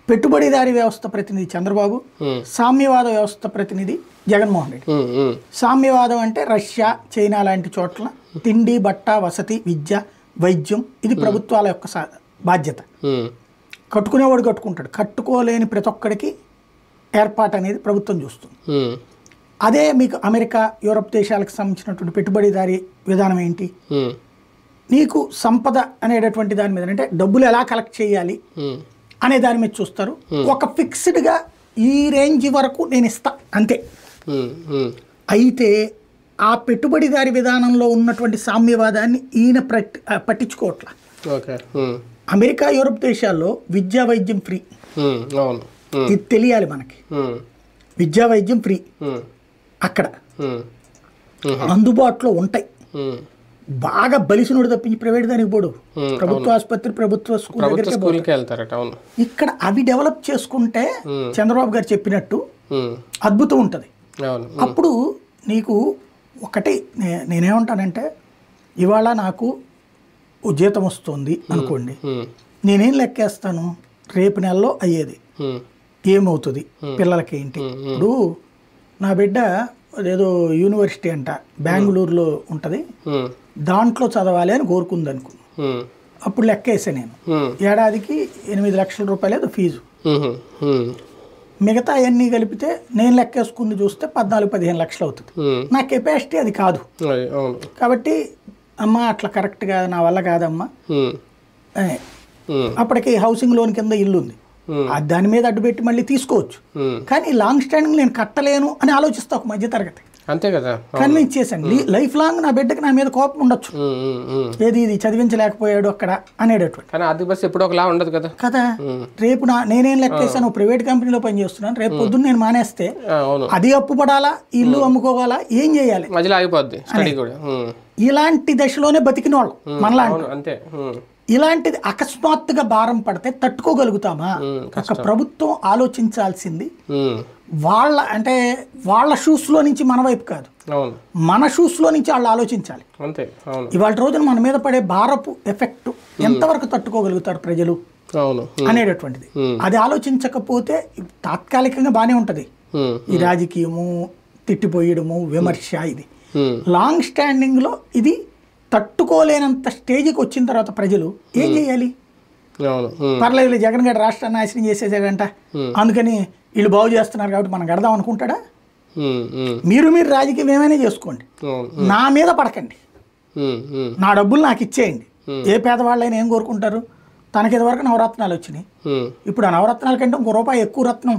Speaker 2: పెట్టుబడిదారీ వ్యవస్థ ప్రతినిధి చంద్రబాబు, సామ్యవాద వ్యవస్థ ప్రతినిధి జగన్మోహన్ రెడ్డి. సామ్యవాదం అంటే రష్యా, చైనా లాంటి చోట్ల తిండి, బట్ట, వసతి, విద్య, వైద్యం ఇది ప్రభుత్వాల యొక్క బాధ్యత. కట్టుకునేవాడు కట్టుకుంటాడు, కట్టుకోలేని ప్రతి ఒక్కడికి ఏర్పాటు అనేది ప్రభుత్వం చూస్తుంది. అదే మీకు అమెరికా, యూరప్ దేశాలకు సంబంధించినటువంటి పెట్టుబడిదారీ విధానం ఏంటి, నీకు సంపద అనేటటువంటి దాని మీద అంటే డబ్బులు ఎలా కలెక్ట్ చేయాలి అనే దాని మీద చూస్తారు. ఒక ఫిక్స్డ్గా ఈ రేంజ్ వరకు నేను ఇస్తా అంతే. అయితే ఆ పెట్టుబడిదారి విధానంలో ఉన్నటువంటి సామ్యవాదాన్ని ఈయన పట్టించుకోవట్లా. అమెరికా, యూరప్ దేశాల్లో విద్యా వైద్యం ఫ్రీ, ఇది తెలియాలి మనకి. విద్యా వైద్యం ఫ్రీ అక్కడ అందుబాటులో ఉంటాయి. బాగా బలిసినోడు తప్పించి ప్రైవేట్ దానికి పోడు, ప్రభుత్వ ఆసుపత్రి, ప్రభుత్వ స్కూల్ దగ్గరికి వెళ్తారట. ఇక్కడ అవి డెవలప్ చేసుకుంటే చంద్రబాబు గారు చెప్పినట్టు అద్భుతం ఉంటుంది. అప్పుడు నీకు ఒకటి నేనేమంటానంటే, ఇవాళ నాకు జీతం వస్తుంది అనుకోండి, నేనేం లెక్కేస్తాను, రేపు నెలలో అయ్యేది ఏమవుతుంది, పిల్లలకి ఏంటి. ఇప్పుడు నా బిడ్డ ఏదో యూనివర్సిటీ అంట బెంగళూరులో ఉంటుంది, దాంట్లో చదవాలి అని కోరుకుంది అనుకో, అప్పుడు లెక్కేసా నేను ఏడాదికి 8 లక్షల రూపాయలు ఏదో ఫీజు. మిగతా అవన్నీ కలిపితే నేను లెక్కేసుకుని చూస్తే 14-15 లక్షలు అవుతుంది. నా కెపాసిటీ అది కాదు. కాబట్టి అమ్మ అట్లా కరెక్ట్గా నా వల్ల కాదమ్మా, అప్పటికి హౌసింగ్ లోన్ కింద ఇల్లు ఉంది, దాని మీద అడ్డుపెట్టి మళ్ళీ తీసుకోవచ్చు, కానీ లాంగ్ స్టాండింగ్ నేను కట్టలేను అని ఆలోచిస్తా ఒక మధ్య తరగతి.
Speaker 1: అంతే కదా,
Speaker 2: కన్విన్స్ చేశాను. లైఫ్ లాంగ్ నా బిడ్డకి నా మీద కోపం ఉండొచ్చు, ఏది ఇది చదివించలేకపోయాడు అక్కడ అనేటటువంటి.
Speaker 1: కానీ ఆర్థిక పరిస్థితి ఎప్పుడు ఒకలా ఉండదు కదా
Speaker 2: కదా. రేపు నేనేం లెక్కేసాను, ప్రైవేట్ కంపెనీలో పనిచేస్తున్నాను, రేపు పొద్దున్న నేను మానేస్తే అది అప్పు పడాలా, ఇల్లు అమ్ముకోవాలా, ఏం చేయాలి,
Speaker 1: మధ్యలో ఆగిపోద్ది స్టడీ కూడా.
Speaker 2: ఇలాంటి దశలోనే బతికిన వాళ్ళు మనలా.
Speaker 1: అంతే,
Speaker 2: ఇలాంటిది అకస్మాత్తుగా భారం పడితే తట్టుకోగలుగుతామా? ఒక ప్రభుత్వం ఆలోచించాల్సింది వాళ్ళ షూస్ లో నుంచి మన వైపు కాదు, మన షూస్ లో నుంచి వాళ్ళు ఆలోచించాలి. ఇవాళ రోజున మన మీద పడే భారపు ఎఫెక్ట్ ఎంతవరకు తట్టుకోగలుగుతారు ప్రజలు అనేటటువంటిది. అది ఆలోచించకపోతే తాత్కాలికంగా బానే ఉంటది ఈ రాజకీయము, తిట్టిపోయడము, విమర్శ. ఇది లాంగ్ స్టాండింగ్ లో ఇది తట్టుకోలేనంత స్టేజ్కి వచ్చిన తర్వాత ప్రజలు ఏం చేయాలి? పర్లేదు జగన్ గారు రాష్ట్రాన్ని నాశనం చేసేసాడంట, అందుకని వీళ్ళు బాగు చేస్తున్నారు కాబట్టి మనం కడదాం అనుకుంటాడా? మీరు రాజకీయం ఏమైనా చేసుకోండి, నా మీద పడకండి, నా డబ్బులు నాకు ఇచ్చేయండి. ఏ పేదవాళ్ళైనా ఏం కోరుకుంటారు? తనకి ఇదివరకు నవరత్నాలు వచ్చినాయి, ఇప్పుడు ఆ నవరత్నాల కంటే ₹1 ఎక్కువ రత్నం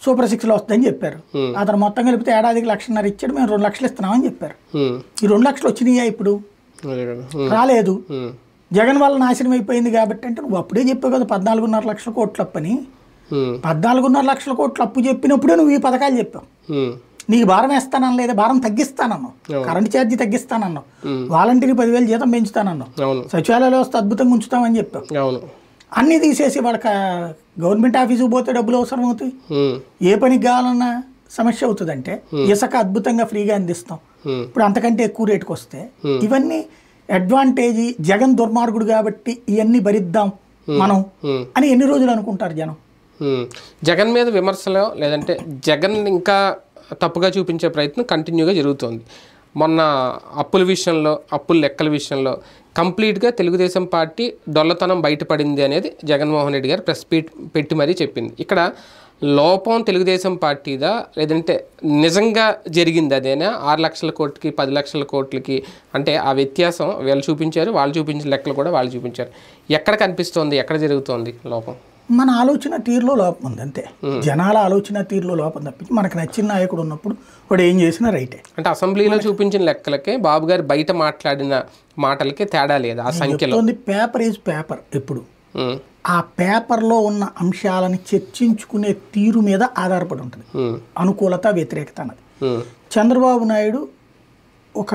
Speaker 2: సూపర్ 6లో వస్తుందని చెప్పారు. అతను మొత్తం కలిపితే ఏడాదికి 1.5 లక్షలు ఇచ్చాడు, మేము 2 లక్షలు ఇస్తున్నామని చెప్పారు. ఈ 2 లక్షలు వచ్చినాయా? ఇప్పుడు రాలేదు. జగన్ వల్ల నాశనం అయిపోయింది కాబట్టి అంటే నువ్వు అప్పుడే చెప్పావు కదా 14.5 లక్షల కోట్ల అప్పు అని. 14.5 లక్షల కోట్ల అప్పు చెప్పినప్పుడే నువ్వు ఈ పథకాలు చెప్పావు. నీకు భారం వేస్తానని లేదా, భారం తగ్గిస్తానన్నావు, కరెంట్ ఛార్జీ తగ్గిస్తానన్నావు, వాలంటీర్ 10,000 జీతం పెంచుతానన్నావు, సచివాలయ వ్యవస్థ అద్భుతంగా ఉంచుతామని చెప్పావు. అన్నీ తీసేసి వాళ్ళకి గవర్నమెంట్ ఆఫీసుకు పోతే డబ్బులు అవసరం అవుతాయి, ఏ పనికి కావాలన్నా సమస్య అవుతుందంటే ఇసుక అద్భుతంగా ఫ్రీగా అందిస్తాం, ఇప్పుడు అంతకంటే ఎక్కువ రేటుకి వస్తే ఇవన్నీ అడ్వాంటేజ్. జగన్ దుర్మార్గుడు కాబట్టి ఇవన్నీ భరిద్దాం మనం అని ఎన్ని రోజులు అనుకుంటారు జనం?
Speaker 1: జగన్ మీద విమర్శలు లేదంటే జగన్ ఇంకా తప్పుగా చూపించే ప్రయత్నం కంటిన్యూగా జరుగుతుంది. మొన్న అప్పుల విషయంలో, అప్పుల లెక్కల విషయంలో కంప్లీట్గా తెలుగుదేశం పార్టీ డొల్లతనం బయటపడింది అనేది జగన్మోహన్ రెడ్డి గారు ప్రెస్ పెట్టి మరీ చెప్పింది. ఇక్కడ లోపం తెలుగుదేశం పార్టీదా లేదంటే నిజంగా జరిగింది అదేనా? 6 లక్షల కోట్లకి 10 లక్షల కోట్లకి అంటే ఆ వ్యత్యాసం వీళ్ళు చూపించారు, వాళ్ళు చూపించిన లెక్కలు కూడా వాళ్ళు చూపించారు. ఎక్కడ కనిపిస్తోంది, ఎక్కడ జరుగుతోంది లోపం?
Speaker 2: మన ఆలోచన తీరులో లోపం ఉంది అంతే. జనాల ఆలోచన తీరులో లోపం తప్పించి మనకు నచ్చిన నాయకుడు ఉన్నప్పుడు వాడు ఏం చేసినా రైటే.
Speaker 1: అంటే అసెంబ్లీలో చూపించిన లెక్కలకే బాబు గారు బయట మాట్లాడిన మాటలకి తేడా లేదు ఆ సంఖ్యలో.
Speaker 2: Paper is paper. ఎప్పుడు ఆ పేపర్లో ఉన్న అంశాలను చర్చించుకునే తీరు మీద ఆధారపడి ఉంటుంది అనుకూలత, వ్యతిరేకత అన్నది. చంద్రబాబు నాయుడు ఒక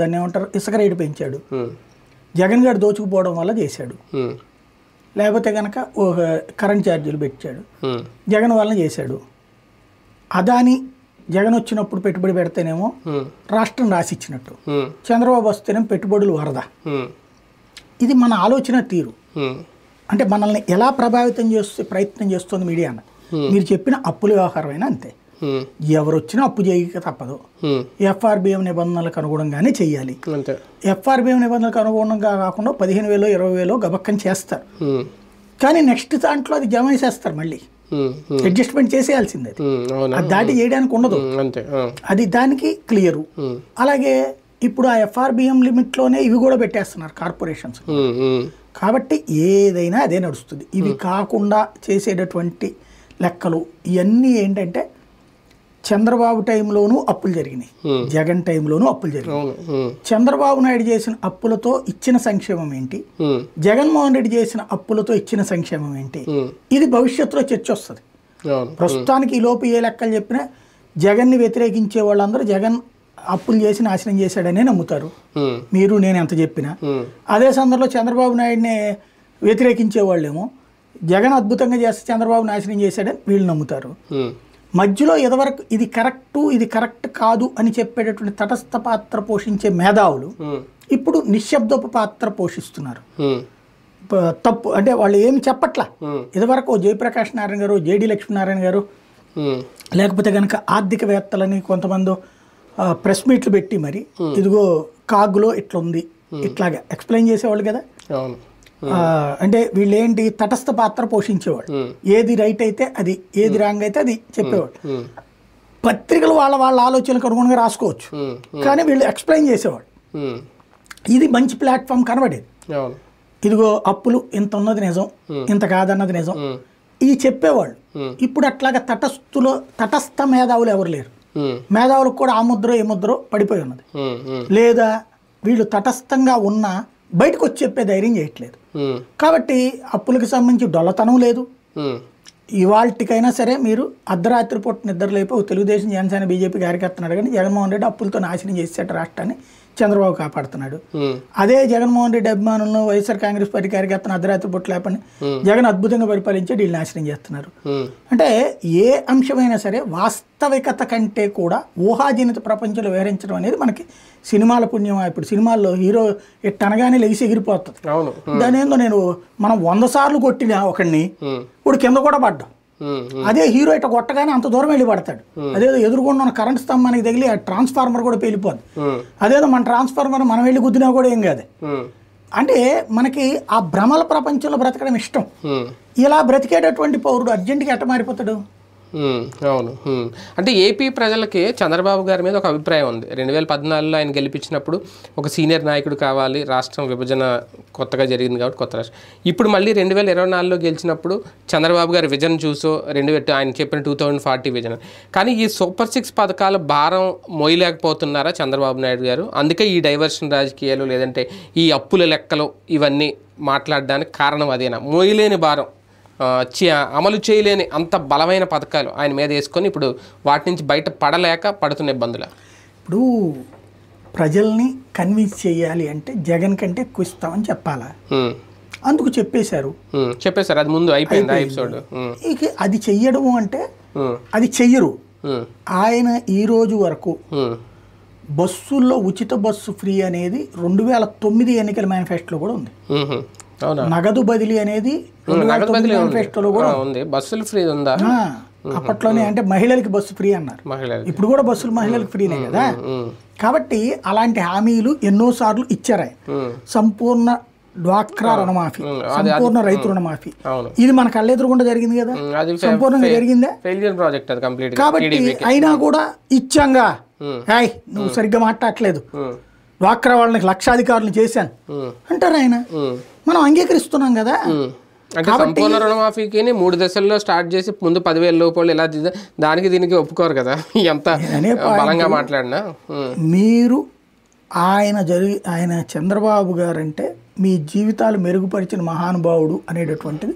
Speaker 2: దాన్ని ఏమంటారు, ఇసుక రేటు పెంచాడు, జగన్ గారు దోచుకుపోవడం వల్ల చేశాడు. లేకపోతే కనుక ఒక కరెంట్ ఛార్జీలు పెట్టాడు, జగన్ వలన చేశాడు. అదాని జగన్ వచ్చినప్పుడు పెట్టుబడి పెడితేనేమో రాష్ట్రం రాసిచ్చినట్టు, చంద్రబాబు వస్తేనేమో పెట్టుబడులు వరద. ఇది మన ఆలోచన తీరు. అంటే మనల్ని ఎలా ప్రభావితం చేస్తే ప్రయత్నం చేస్తుంది మీడియా అన్న. మీరు చెప్పిన అప్పుల వ్యవహారమైనా అంతే, ఎవరు వచ్చినా అప్పు చేయక తప్పదు. ఎఫ్ఆర్బిఎం నిబంధనలకు అనుగుణంగానే చెయ్యాలి. ఎఫ్ఆర్బిఎం నిబంధనలకు అనుగుణంగా కాకుండా 15,000 20,000 గబక్కని చేస్తారు, కానీ నెక్స్ట్ దాంట్లో అది జమ చేసేస్తారు, మళ్ళీ అడ్జస్ట్మెంట్ చేసేయాల్సిందే. అది దాటి చేయడానికి ఉండదు, అది దానికి క్లియరు. అలాగే ఇప్పుడు ఆ ఎఫ్ఆర్బిఎం లిమిట్లోనే ఇవి కూడా పెట్టేస్తున్నారు కార్పొరేషన్స్. కాబట్టి ఏదైనా అదే నడుస్తుంది. ఇవి కాకుండా చేసేటటువంటి లెక్కలు ఇవన్నీ ఏంటంటే చంద్రబాబు టైంలోనూ అప్పులు జరిగినాయి, జగన్ టైంలోనూ అప్పులు జరిగినాయి. చంద్రబాబు నాయుడు చేసిన అప్పులతో ఇచ్చిన సంక్షేమం ఏంటి, జగన్మోహన్ రెడ్డి చేసిన అప్పులతో ఇచ్చిన సంక్షేమం ఏంటి, ఇది భవిష్యత్తులో చర్చ వస్తుంది. ప్రస్తుతానికి ఈ లోపు ఏ లెక్కలు చెప్పినా జగన్ని వ్యతిరేకించే వాళ్ళందరూ జగన్ అప్పులు చేసి నాశనం చేశాడనే నమ్ముతారు, మీరు నేను ఎంత చెప్పినా. అదే సందర్భంలో చంద్రబాబు నాయుడిని వ్యతిరేకించే వాళ్ళేమో జగన్ అద్భుతంగా చేస్తే చంద్రబాబు నాశనం చేశాడని వీళ్ళు నమ్ముతారు. మధ్యలో ఎదవరకు ఇది కరెక్టు ఇది కరెక్ట్ కాదు అని చెప్పేటటువంటి తటస్థ పాత్ర పోషించే మేధావులు ఇప్పుడు నిశ్శబ్దపు పాత్ర పోషిస్తున్నారు. తప్పు అంటే వాళ్ళు ఏమి చెప్పట్లా. ఇదివరకు జయప్రకాష్ నారాయణ గారు, జేడి లక్ష్మీనారాయణ గారు, లేకపోతే కనుక ఆర్థికవేత్తలని కొంతమంది ప్రెస్ మీట్లు పెట్టి మరి ఇదిగో కాగులో ఇట్లా ఉంది ఇట్లాగా ఎక్స్ప్లెయిన్ చేసేవాళ్ళు కదా. అంటే వీళ్ళు ఏంటి తటస్థ పాత్ర పోషించేవాడు. ఏది రైట్ అయితే అది, ఏది రాంగ్ అయితే అది చెప్పేవాడు. పత్రికలు వాళ్ళ ఆలోచనలకు అనుగుణంగా రాసుకోవచ్చు, కానీ వీళ్ళు ఎక్స్ప్లెయిన్ చేసేవాడు. ఇది మంచి ప్లాట్ఫామ్ కనబడేది. ఇదిగో అప్పులు ఇంత ఉన్నది నిజం, ఇంత కాదన్నది నిజం, ఇది చెప్పేవాళ్ళు. ఇప్పుడు అట్లాగా తటస్థ మేధావులు ఎవరు లేరు. మేధావులకు కూడా ఆ ముద్ర ఏ ముద్ర పడిపోయి ఉన్నది. లేదా వీళ్ళు తటస్థంగా ఉన్నా బయటకు వచ్చి చెప్పే ధైర్యం చేయట్లేదు. కాబట్టి అప్పులకు సంబంధించి డొల్లతనం లేదు. ఇవాళకైనా సరే మీరు అర్ధరాత్రి పూట నిద్ర లేపో తెలుగుదేశం, జనసేన, బీజేపీ కార్యకర్తను అడగండి, జగన్మోహన్ రెడ్డి అప్పులతో నాశనం చేసేట రాష్ట్రాన్ని చంద్రబాబు కాపాడుతున్నాడు. అదే జగన్మోహన్ రెడ్డి అభిమానులను వైఎస్ఆర్ కాంగ్రెస్ పార్టీ కార్యకర్తను అర్ధరాత్రి పూట లేపని జగన్ అద్భుతంగా పరిపాలించి వీళ్ళు నాశనం చేస్తున్నారు. అంటే ఏ అంశమైనా సరే వాస్తవికత కంటే కూడా ఊహాజనిత ప్రపంచంలో వివరించడం అనేది మనకి సినిమాల పుణ్యమా. ఇప్పుడు సినిమాల్లో హీరో ఇట్ట అనగానే లెగిసి ఎగిరిపోతుంది. దాని ఏందో మనం 100 సార్లు కొట్టినా ఒకడిని ఇప్పుడు కింద కూడా పడ్డాం. అదే హీరో ఇట్లా కొట్టగానే అంత దూరం వెళ్ళి పడతాడు. అదేదో ఎదురుకుండా ఉన్న కరెంట్ స్తంభానికి తగిలి ఆ ట్రాన్స్ఫార్మర్ కూడా పేలిపోద్ది. అదేదో మన ట్రాన్స్ఫార్మర్ మనం వెళ్ళి గుద్దినా కూడా ఏం కాదు. అంటే మనకి ఆ భ్రమల ప్రపంచంలో బ్రతకడం ఇష్టం. ఇలా బ్రతికేటటువంటి పౌరుడు అర్జెంటుగా ఎట్ట మారిపోతాడు?
Speaker 1: అవును. అంటే ఏపీ ప్రజలకి చంద్రబాబు గారి మీద ఒక అభిప్రాయం ఉంది. 2014లో ఆయన గెలిపించినప్పుడు ఒక సీనియర్ నాయకుడు కావాలి, రాష్ట్రం విభజన కొత్తగా జరిగింది కాబట్టి కొత్త రాష్ట్రం. ఇప్పుడు మళ్ళీ 2024లో గెలిచినప్పుడు చంద్రబాబు గారి విజన్ చూసో ఆయన చెప్పిన 2040 విజన్. కానీ ఈ సూపర్ 6 పథకాల భారం మోయలేకపోతున్నారా చంద్రబాబు నాయుడు గారు? అందుకే ఈ డైవర్షన్ రాజకీయాలు, లేదంటే ఈ అప్పుల లెక్కలు ఇవన్నీ మాట్లాడడానికి కారణం అదేనా? మోయలేని భారం, అమలు చేయలేని అంత బలమైన పథకాలు ఆయన మీద వేసుకొని ఇప్పుడు వాటి నుంచి బయట పడలేక పడుతున్న ఇబ్బందులు.
Speaker 2: ఇప్పుడు ప్రజల్ని కన్విన్స్ చేయాలి అంటే జగన్ కంటే ఎక్కువ ఇస్తామని చెప్పాలా? అందుకు చెప్పేశారు.
Speaker 1: అది ముందు అయిపోయింది ఎపిసోడ్.
Speaker 2: ఇక అది చెయ్యడము అంటే అది చెయ్యరు. ఆయన ఈ రోజు వరకు బస్సుల్లో ఉచిత బస్సు ఫ్రీ అనేది 2009 ఎన్నికల మేనిఫెస్టోలో కూడా ఉంది. నగదు బదిలీ అనేది మేనిఫెస్టోలో కూడా ఉంది. బస్సులు ఫ్రీ ఉందా? అప్పట్లోనే అంటే మహిళలకి బస్సు ఫ్రీ అన్నారు. ఇప్పుడు కూడా బస్సులు మహిళలకు ఫ్రీనే కదా. కాబట్టి అలాంటి హామీలు ఎన్నోసార్లు ఇచ్చారు. సంపూర్ణ డ్వాక్రా రుణమాఫీ, సంపూర్ణ రైతు రుణమాఫీ, ఇది మన కళ్ళెదురుగుండా జరిగింది కదా. సంపూర్ణంగా జరిగిందా? కాబట్టి అయినా కూడా ఇచ్చాంగా, నువ్వు సరిగ్గా మాట్లాడట్లేదు, డ్వాక్రా వాళ్ళకి లక్షాధికారులు చేశాను అంటారు ఆయన. మనం అంగీకరిస్తున్నాం కదా.
Speaker 1: అంటే సంపూర్ణ రుణమాఫీకి 3 దశల్లో స్టార్ట్ చేసి ముందు 10,000 లోపల ఇలా దానికి దీనికి ఒప్పుకోరు కదా. ఎంత బలంగా మాట్లాడినా
Speaker 2: మీరు ఆయన చంద్రబాబు గారు అంటే మీ జీవితాలు మెరుగుపరిచిన మహానుభావుడు అనేటటువంటిది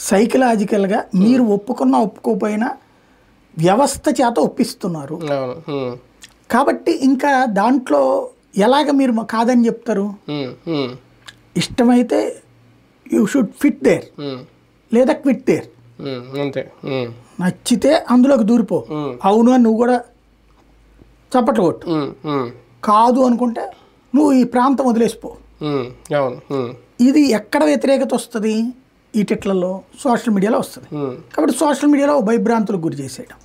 Speaker 2: సైకలాజికల్గా మీరు ఒప్పుకోకపోయినా వ్యవస్థ చేత ఒప్పిస్తున్నారు. కాబట్టి ఇంకా దాంట్లో ఎలాగ మీరు కాదని చెప్తారు? ఇష్టమైతే యూ షుడ్ ఫిట్ దేర్, లేదా క్విట్ దేర్. నచ్చితే అందులోకి దూరిపో, అవును అని నువ్వు కూడా చప్పట్లు కొట్టు. కాదు అనుకుంటే నువ్వు ఈ ప్రాంతం వదిలేసిపో. ఇది ఎక్కడ వ్యతిరేకత వస్తుంది? ఈ టిట్లలో సోషల్ మీడియాలో వస్తుంది. కాబట్టి సోషల్ మీడియాలో భయభ్రాంతులకు గురి చేసేయడం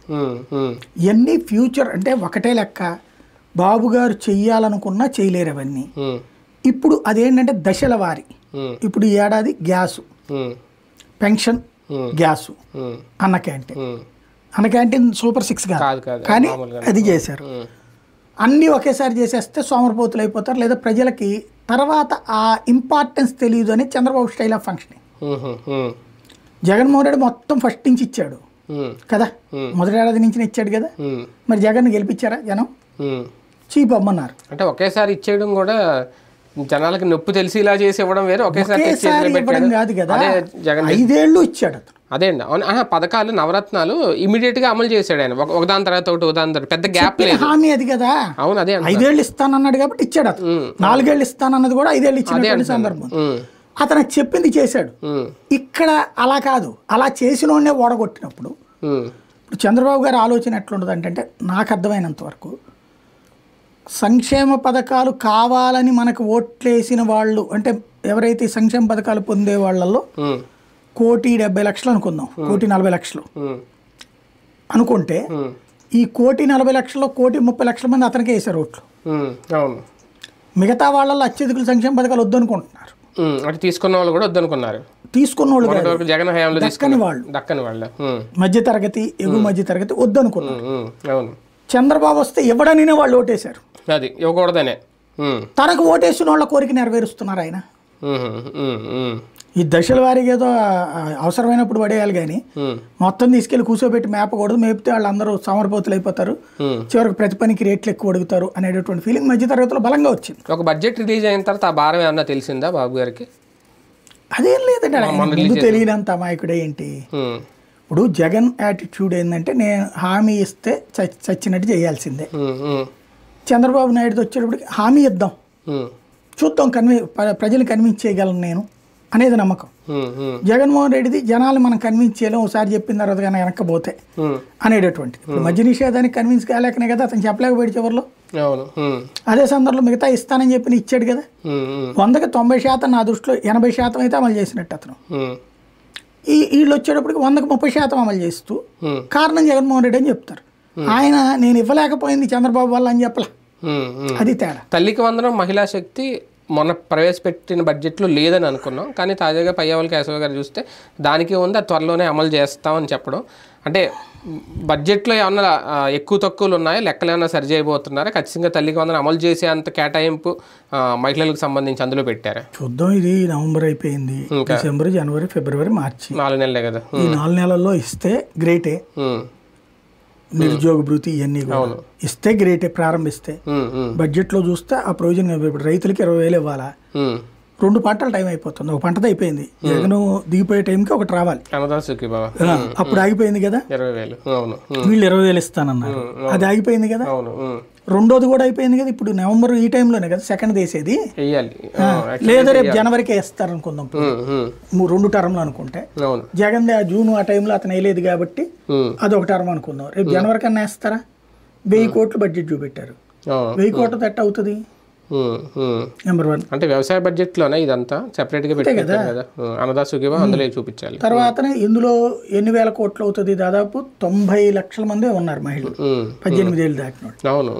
Speaker 2: ఇవన్నీ ఫ్యూచర్ అంటే ఒకటే లెక్క. బాబు గారు చెయ్యాలనుకున్నా చేయలేరు అవన్నీ. ఇప్పుడు అదేంటంటే దశల వారి. ఇప్పుడు ఈ ఏడాది గ్యాసు, పెన్షన్, గ్యాసు, అన్న క్యాంటీన్ సూపర్ 6 కాదు కానీ అది చేశారు. అన్నీ ఒకేసారి చేసేస్తే సోమరపోతులు అయిపోతారు, లేదా ప్రజలకి తర్వాత ఆ ఇంపార్టెన్స్ తెలియదు అని Chandrababu style of functioning. Jaganmohan Reddy మొత్తం ఫస్ట్ నుంచి ఇచ్చాడు కదా, మొదటి ఏడాది నుంచి ఇచ్చాడు కదా. మరి జగన్ గెలిపించారా జనం? చీప్ అమ్మన్నారు.
Speaker 1: అంటే ఒకేసారి ఇచ్చేయడం కూడా జనాలకి నొప్పి తెలిసి ఇలా చేసి ఇవ్వడం వేరు, ఒకేసారి
Speaker 2: ఇవ్వడం కాదు కదా. 5 ఏళ్ళు ఇచ్చాడు అతను.
Speaker 1: అదే అండి. అవును, పథకాలు నవరత్నాలు ఇమీడియట్ గా అమలు చేశాడు ఆయన, ఒకదాని తర్వాత ఒకటి, ఒకదాని తర్వాత పెద్ద గ్యాప్ లేదు.
Speaker 2: హామీ అది కదా.
Speaker 1: అవును, అదే
Speaker 2: 5 ఏళ్ళు ఇస్తానన్నాడు కాబట్టి ఇచ్చాడు అతను. 4 ఏళ్ళు ఇస్తానన్నది కూడా 5 ఏళ్ళు ఇచ్చిన సందర్భం. అతను చెప్పింది చేశాడు. ఇక్కడ అలా కాదు, అలా చేసిన వాడినే ఓడగొట్టినప్పుడు ఇప్పుడు చంద్రబాబు గారి ఆలోచన ఎట్లుండదు అంటే నాకు అర్థమైనంత వరకు సంక్షేమ పథకాలు కావాలని మనకు ఓట్లేసిన వాళ్ళు అంటే ఎవరైతే సంక్షేమ పథకాలు పొందే వాళ్ళల్లో 1,70,00,000 అనుకుందాం, 1,40,00,000 అనుకుంటే ఈ 1,40,00,000లో 1,30,00,000 మంది అతనికే వేశారు ఓట్లు. మిగతా వాళ్ళల్లో అత్యధికులు సంక్షేమ పథకాలు వద్దనుకుంటున్నారు.
Speaker 1: అంటే తీసుకున్న వాళ్ళు కూడా వద్దనుకున్నారు.
Speaker 2: తీసుకున్న వాళ్ళు
Speaker 1: మొన్నటి వరకు జగన్ హయాంలో
Speaker 2: దక్కని వాళ్ళు
Speaker 1: దక్కని వాళ్ళు
Speaker 2: మధ్యతరగతి ఎగువ మధ్యతరగతి వద్దనుకున్నారు.
Speaker 1: అవును.
Speaker 2: చంద్రబాబు వస్తే ఇవ్వడానినే వాళ్ళు ఓటేశారు.
Speaker 1: అది ఇవ్వకూడదనే.
Speaker 2: తనకు ఓటేసిన వాళ్ళ కోరిక నెరవేరుస్తున్నారు ఆయన. ఈ దశల వారికి ఏదో అవసరమైనప్పుడు పడేయాలి కానీ మొత్తం తీసుకెళ్లి కూర్చోబెట్టి మేపకూడదు. మేపితే వాళ్ళందరూ సమర్పోతులు అయిపోతారు, చివరికి ప్రతి పనికి రేట్లు ఎక్కువ అడుగుతారు అనేటటువంటి ఫీలింగ్ మధ్య తరగతిలో బలంగా వచ్చింది.
Speaker 1: ఒక బడ్జెట్ రిలీజ్ అయిన తర్వాత ఆ భారం ఏమన్నా తెలిసిందా బాబు గారికి?
Speaker 2: అదేం లేదండి, ముందు తెలియనంత అమాయకుడే ఏంటి. ఇప్పుడు జగన్ యాటిట్యూడ్ ఏంటంటే నేను హామీ ఇస్తే చచ్చినట్టు చేయాల్సిందే. చంద్రబాబు నాయుడు వచ్చేటప్పటికి హామీ ఇద్దాం, చూద్దాం, ప్రజలు కన్విన్స్ చేయగలను నేను అనేది నమ్మకం. జగన్మోహన్ రెడ్డిది జనాలు మనం కన్విన్స్ చేయలేం, ఒకసారి చెప్పిన తర్వాత కానీ వెనక్కపోతే అనేటటువంటి. ఇప్పుడు మద్య నిషేధానికి కన్విన్స్ కాలేకనే కదా అతను చెప్పలేకపోయాడు చివరిలో. అదే సందర్భంలో మిగతా ఇస్తానని చెప్పి ఇచ్చాడు కదా. 100కి 90% నా దృష్టిలో 80% అయితే అమలు చేసినట్టు అతను. వీళ్ళు వచ్చేటప్పటికి 100కి 30% అమలు చేస్తూ కారణం జగన్మోహన్ రెడ్డి అని చెప్తారు. ఆయన నేను ఇవ్వలేకపోయింది చంద్రబాబు వల్ల అని చెప్పలే. అది తేడా.
Speaker 1: తల్లికి వందనం మహిళా శక్తి మొన్న ప్రవేశపెట్టిన బడ్జెట్లో లేదని అనుకున్నాం, కానీ తాజాగా పయ్యావుల కేశవ గారు చూస్తే దానికి ఉంది, అది త్వరలోనే అమలు చేస్తామని చెప్పడం. అంటే బడ్జెట్లో ఏమన్నా ఎక్కువ తక్కువలు ఉన్నాయా, లెక్కలు ఏమన్నా సరి చేయబోతున్నారా? ఖచ్చితంగా తల్లికి వందనం అమలు చేసే అంత కేటాయింపు మహిళలకు సంబంధించి అందులో పెట్టారా?
Speaker 2: చూద్దాం. ఇది నవంబర్ అయిపోయింది, డిసెంబర్, జనవరి, ఫిబ్రవరి, మార్చి 4 నెలలే కదా. ఈ 4 నెలల్లో ఇస్తే గ్రేటే. నిరుద్యోగ భృతి ఇవన్నీ ఇస్తే గ్రేటే. ప్రారంభిస్తే బడ్జెట్లో చూస్తే ఆ ప్రయోజనం. ఇప్పుడు రైతులకి 20,000 ఇవ్వాలా, 2 పంటలు టైం అయిపోతుంది. ఒక పంటది అయిపోయింది, జగన్ దిగిపోయే టైంకి ఒకటి రావాలి, అప్పుడు ఆగిపోయింది కదా. వీళ్ళు 20,000 ఇస్తానన్నారు, అది ఆగిపోయింది కదా. రెండోది కూడా అయిపోయింది కదా. ఇప్పుడు నవంబర్ ఈ టైంలోనే కదా సెకండ్ వేసేది, లేదా రేపు జనవరికి వేస్తారు అనుకుందాం. 2 టర్మ్లు అనుకుంటే జగన్ జూన్ ఆ టైంలో అతను వేయలేదు కాబట్టి అదొక టర్మ్ అనుకుందాం. రేపు జనవరి కన్నా వేస్తారా? 1000 కోట్లు బడ్జెట్ చూపెట్టారు, 1000 కోట్ల తట్ట అవుతుంది. నెంబర్ 1
Speaker 1: అంటే వ్యవసాయ బడ్జెట్లోనే ఇదంతా సెపరేట్గా పెట్టారు కదా, అన్నదా సుఖీభావ అందులో చూపించాలి.
Speaker 2: తర్వాత ఇందులో ఎన్ని వేల కోట్లు అవుతుంది? దాదాపు 90 లక్షల మంది ఉన్నారు మహిళలు 18 ఏళ్ళు దాటిన.
Speaker 1: అవును,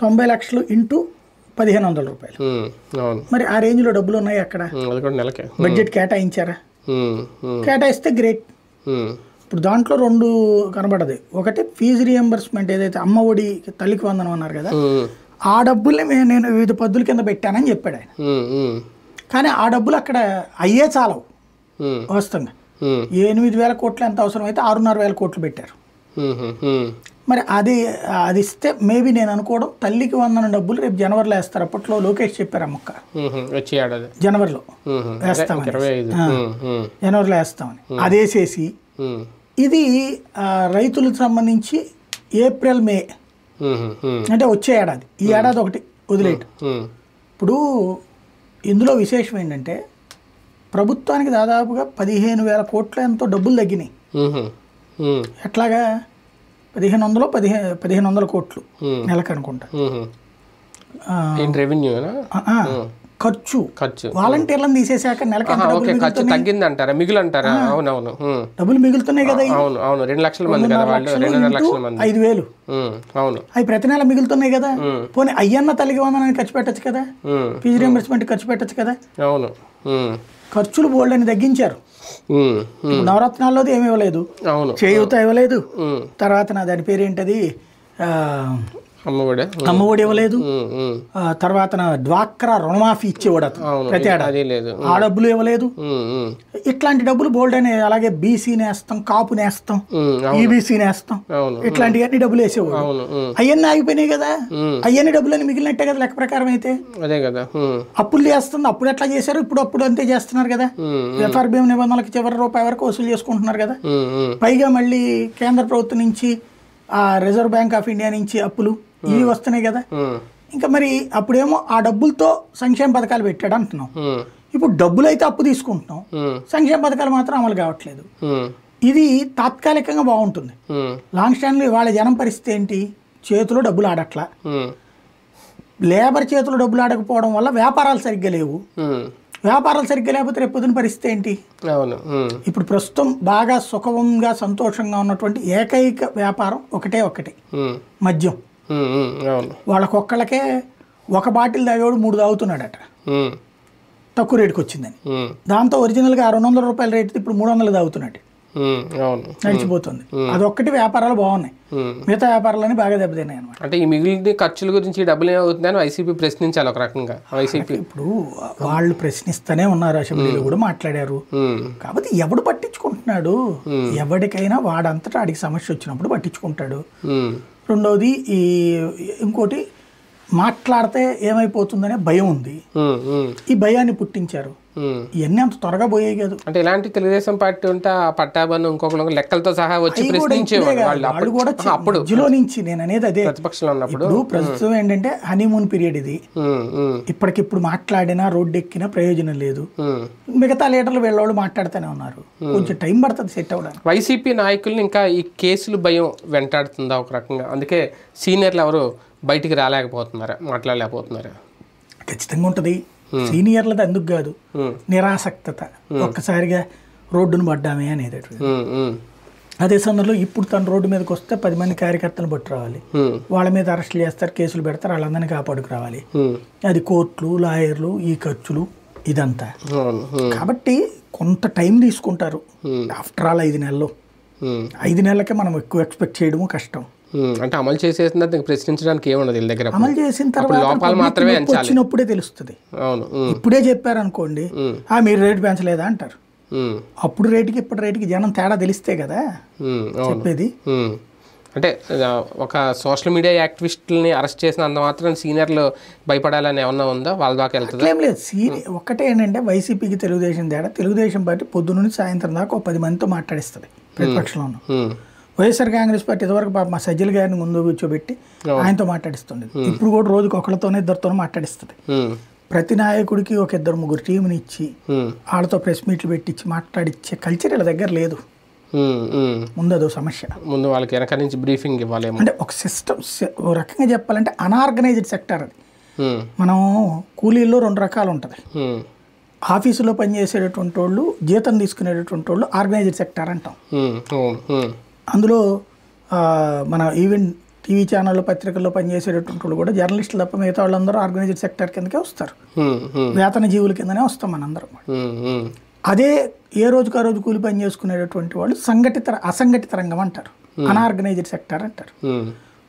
Speaker 2: 90 లక్షలు ఇంటూ 1,500 రూపాయలు. మరి ఆ రేంజ్ లో డబ్బులు ఉన్నాయి అక్కడ. బడ్జెట్ కేటాయించారా? కేటాయిస్తే గ్రేట్. ఇప్పుడు దాంట్లో 2 కనబడదు. ఒకటి ఫీజు రియంబర్స్మెంట్, ఏదైతే అమ్మ ఒడి తల్లికి వందనం అన్నారు కదా, ఆ డబ్బుల్ని నేను వివిధ పద్ధతుల కింద పెట్టానని చెప్పాడు ఆయన. కానీ ఆ డబ్బులు అక్కడ అయ్యే చాలవు వాస్తవంగా. 8,000 కోట్లు ఎంత అవసరం అయితే 6,500 కోట్లు పెట్టారు. మరి అది ఇస్తే మేబీ నేను అనుకోవడం తల్లికి వందన డబ్బులు రేపు జనవరిలో వేస్తారు. అప్పట్లో లోకేష్ చెప్పారు ఆ మొక్క జనవరిలో వేస్తామని, జనవరిలో వేస్తామని. అదేసేసి ఇది రైతులకు సంబంధించి ఏప్రిల్ మే అంటే వచ్చే ఏడాది, ఈ ఏడాది ఒకటి వదిలేయటం. ఇప్పుడు ఇందులో విశేషం ఏంటంటే ప్రభుత్వానికి దాదాపుగా 15,000 కోట్ల ఎంతో డబ్బులు తగ్గినాయి. ఎట్లాగా 1,500 కోట్లు నెలకు అనుకుంటా ఖర్చు. వాలంటీర్లను తీసేసాక నెలకు
Speaker 1: తగ్గిందంటారా, మిగులంటారా? అవునవును,
Speaker 2: డబ్బులు మిగులుతున్నాయి కదా.
Speaker 1: 2 లక్షల మంది,
Speaker 2: 5,000 అవి ప్రతి నెల మిగులుతున్నాయి కదా. పోనీ అయ్యన్న తల్లికి వందనాన్ని ఖర్చు పెట్టచ్చు కదా, ఫీజు రియంబర్స్మెంట్ ఖర్చు పెట్టచ్చు కదా.
Speaker 1: అవును,
Speaker 2: ఖర్చులు బోల్డ్ అని తగ్గించారు. నవరత్నాల్లోది ఏమి ఇవ్వలేదు, చేయూత ఇవ్వలేదు, తర్వాత దాని పేరేంటది అమ్మఒడి ఇవ్వలేదు, తర్వాత డ్వాక్రా రుణమాఫీ ఇచ్చేవాడు ప్రతి ఏడాది, ఆ డబ్బులు ఇవ్వలేదు. ఇట్లాంటి డబ్బులు బోల్డ్ అని, అలాగే బీసీ నేస్తాం, కాపు నేస్తాం, ఈబీసీ నేస్తాం, ఇట్లాంటివన్నీ డబ్బులు వేసేవాడు. అవన్నీ ఆగిపోయినాయి కదా. అవన్నీ డబ్బులు అని మిగిలినట్టే కదా లెక్క ప్రకారం అయితే.
Speaker 1: అదే కదా,
Speaker 2: అప్పులు చేస్తుంది. అప్పుడు ఎట్లా చేశారు, ఇప్పుడు అంతే చేస్తున్నారు కదా. ఎఫ్ఆర్బిఎం నిబంధనలకు చివరి రూపాయి వరకు వసూలు చేసుకుంటున్నారు కదా. పైగా మళ్ళీ కేంద్ర ప్రభుత్వం నుంచి, ఆ రిజర్వ్ బ్యాంక్ ఆఫ్ ఇండియా నుంచి అప్పులు ఇవి వస్తున్నాయి కదా. ఇంకా మరి అప్పుడేమో ఆ డబ్బులతో సంక్షేమ పథకాలు పెట్టాడు అంటున్నాం. ఇప్పుడు డబ్బులు అయితే అప్పు తీసుకుంటున్నాం, సంక్షేమ పథకాలు మాత్రం అమలు కావట్లేదు. ఇది తాత్కాలికంగా బాగుంటుంది. లాంగ్ స్టాండ్లో వాళ్ళ జనం పరిస్థితి ఏంటి? చేతిలో డబ్బులు ఆడట్లా, లేబర్ చేతిలో డబ్బులు ఆడకపోవడం వల్ల వ్యాపారాలు సరిగ్గా లేవు. వ్యాపారాలు సరిగ్గా లేకపోతే రేపు పొద్దున పరిస్థితి ఏంటి? ఇప్పుడు ప్రస్తుతం బాగా సుఖంగా సంతోషంగా ఉన్నటువంటి ఏకైక వ్యాపారం ఒకటే మద్యం. వాళ్ళకొక్కళ్ళకే 1 బాటిల్ తాగేవాడు 3 తాగుతున్నాడట. తక్కువ రేటుకి వచ్చిందని.
Speaker 1: ఉమ్,
Speaker 2: దాంతో ఒరిజినల్గా 200 రూపాయల రేటు ఇప్పుడు 300 తాగుతున్నాడు,
Speaker 1: ఉమ్, అవును.
Speaker 2: నడిచిపోతుంది. అదొక్కటి వ్యాపారాలు బాగున్నాయి,
Speaker 1: ఉమ్.
Speaker 2: మిగతా వ్యాపారాలని బాగా దెబ్బతిన్నాయి అనమాట.
Speaker 1: అంటే ఈ మిగిలిన ఖర్చుల గురించి డబ్బులు ఏమవుతుందని వైసీపీ ప్రశ్నించాలి ఒక రకంగా. వైసీపీ
Speaker 2: ఇప్పుడు వాళ్ళు ప్రశ్నిస్తూనే ఉన్నారు, అసెంబ్లీలో కూడా మాట్లాడారు.
Speaker 1: ఉమ్,
Speaker 2: కాబట్టి ఎవడు పట్టించుకుంటున్నాడు? ఎవరికైనా వాడంతటా ఆడికి సమస్య వచ్చినప్పుడు పట్టించుకుంటాడు.
Speaker 1: ఉమ్,
Speaker 2: రెండోది ఇంకోటి మాట్లాడితే ఏమైపోతుందనే భయం ఉంది,
Speaker 1: ఉమ్, ఉమ్,
Speaker 2: ఈ భయాన్ని పుట్టించారు.
Speaker 1: ఉమ్.
Speaker 2: ఇవన్నీ అంత త్వరగా పోయాయి కాదు.
Speaker 1: అంటే ఇలాంటి తెలుగుదేశం పార్టీ ఉంటే ఆ పట్టాభను ఇంకొకరు లెక్కలతో సహా వచ్చి ప్రశ్నించేవాళ్ళు వాళ్ళు.
Speaker 2: వాళ్ళు కూడా
Speaker 1: అప్పుడు
Speaker 2: మధ్యలో నుంచి నేను అనేది అదే,
Speaker 1: ప్రతిపక్షంలో ఉన్నప్పుడు
Speaker 2: ఇప్పుడు ప్రస్తుతం ఏంటంటే హనీమూన్ పీరియడ్ ఇది.
Speaker 1: ఉమ్, ఉమ్,
Speaker 2: ఇప్పటికిప్పుడు మాట్లాడినా రోడ్డు ఎక్కినా ప్రయోజనం లేదు.
Speaker 1: ఉమ్.
Speaker 2: మిగతా లీడర్లు వీళ్ళవాళ్ళు మాట్లాడుతూనే ఉన్నారు, కొంచెం టైం పడుతుంది సెట్ అవ్వడానికి.
Speaker 1: వైసీపీ నాయకుల్ని ఇంకా ఈ కేసులు భయం వెంటాడుతుందా ఒక రకంగా? అందుకే సీనియర్లు ఎవరు బయటికి రాలేకపోతున్నారా, మాట్లాడలేకపోతున్నారా?
Speaker 2: ఖచ్చితంగా ఉంటుంది. సీనియర్లది అందుకు కాదు, నిరాసక్తత, ఒక్కసారిగా రోడ్డును పడ్డామే అనేది.
Speaker 1: ఉమ్, ఉమ్,
Speaker 2: అదే సందర్భంలో ఇప్పుడు తన రోడ్డు మీదకి వస్తే 10 మంది కార్యకర్తలు పట్టు రావాలి,
Speaker 1: ఉమ్,
Speaker 2: వాళ్ళ మీద అరెస్టులు చేస్తారు, కేసులు పెడతారు, వాళ్ళందరినీ కాపాడుకు రావాలి.
Speaker 1: ఉమ్,
Speaker 2: అది కోర్టులు, లాయర్లు, ఈ ఖర్చులు ఇదంతా.
Speaker 1: అవును. ఉమ్,
Speaker 2: కాబట్టి కొంత టైం తీసుకుంటారు. ఆఫ్టర్ ఆల్ 5 నెలలు,
Speaker 1: ఉమ్,
Speaker 2: 5 నెలలకే మనం ఎక్కువ ఎక్స్పెక్ట్ చేయడము కష్టం.
Speaker 1: అంటే అమలు చేసేసిన తర్వాత ప్రశ్నించడానికి ఏముండదు వీళ్ళ దగ్గర.
Speaker 2: అమలు చేసిన
Speaker 1: అప్పుడు
Speaker 2: తర్వాత
Speaker 1: లోపాలు మాత్రమే
Speaker 2: నొప్పి వచ్చినప్పుడే తెలుస్తుంది.
Speaker 1: అవును. ఉమ్,
Speaker 2: ఇప్పుడే చెప్పారనుకోండి, మీరు రేటు పెంచలేదా అంటారు.
Speaker 1: ఉమ్,
Speaker 2: అప్పుడు రేటుకి ఇప్పటి రేటుకి జనం తేడా తెలిస్తే కదా
Speaker 1: ఉమ్, అవును.
Speaker 2: చెప్పేది.
Speaker 1: ఉమ్. అంటే ఒక సోషల్ మీడియా యాక్టివిస్టులని అరెస్ట్ చేసిన అంత మాత్రం సీనియర్లు భయపడాలని ఏమన్నా ఉందా? వాళ్ళ దాకా వెళ్తుందా?
Speaker 2: ఏం లేదు. ఒక్కటే ఏంటంటే వైసీపీకి తెలుగుదేశం తేడా, తెలుగుదేశం పార్టీ పొద్దు నుంచి సాయంత్రం దాకా ఒక 10 మందితో మాట్లాడిస్తుంది ప్రతిపక్షంలో.
Speaker 1: ఉమ్,
Speaker 2: వైఎస్ఆర్ కాంగ్రెస్ పార్టీ ఇదివరకు మా సజ్జల గారిని ముందు కూర్చోబెట్టి ఆయనతో మాట్లాడిస్తుంది. ఇప్పుడు కూడా రోజుకి ఒకళ్ళతోనే ఇద్దరితోనే మాట్లాడిస్తుంది.
Speaker 1: ఉమ్,
Speaker 2: ప్రతి నాయకుడికి ఒక 2-3 టీంని ఇచ్చి
Speaker 1: ఉమ్,
Speaker 2: వాళ్ళతో ప్రెస్ మీట్లు పెట్టించి మాట్లాడిచ్చే కల్చర్ వీళ్ళ దగ్గర లేదు.
Speaker 1: ఉమ్, ఉమ్.
Speaker 2: ముందు అదో సమస్య.
Speaker 1: ముందు వాళ్ళకి వెనక నుంచి బ్రీఫింగ్ ఇవ్వాలేమో.
Speaker 2: అంటే ఒక సిస్టమ్, ఓ రకంగా చెప్పాలంటే అనార్గనైజ్డ్ సెక్టర్ అది.
Speaker 1: ఉమ్,
Speaker 2: మనం కూలీల్లో 2 రకాలు ఉంటుంది.
Speaker 1: ఉమ్,
Speaker 2: ఆఫీసులో పనిచేసేటటువంటి వాళ్ళు, జీతం తీసుకునేటటువంటి వాళ్ళు ఆర్గనైజ్డ్ సెక్టర్ అంటాం.
Speaker 1: ఉమ్, అవును. ఉమ్,
Speaker 2: అందులో మన ఈవెన్ టీవీ ఛానల్లో, పత్రికల్లో పనిచేసేటటువంటి వాళ్ళు కూడా జర్నలిస్టులు తప్ప మిగతా వాళ్ళందరూ ఆర్గనైజ్డ్ సెక్టర్ కిందకే వస్తారు.
Speaker 1: ఉమ్, ఉమ్,
Speaker 2: వేతన జీవుల కిందనే వస్తాం మనందరం.
Speaker 1: ఉమ్, ఉమ్,
Speaker 2: అదే ఏ రోజుకు ఆ రోజు కూలి పని చేసుకునేటటువంటి వాళ్ళు అసంఘటిత రంగం అంటారు, అనార్గనైజ్డ్ సెక్టర్ అంటారు.
Speaker 1: ఉమ్,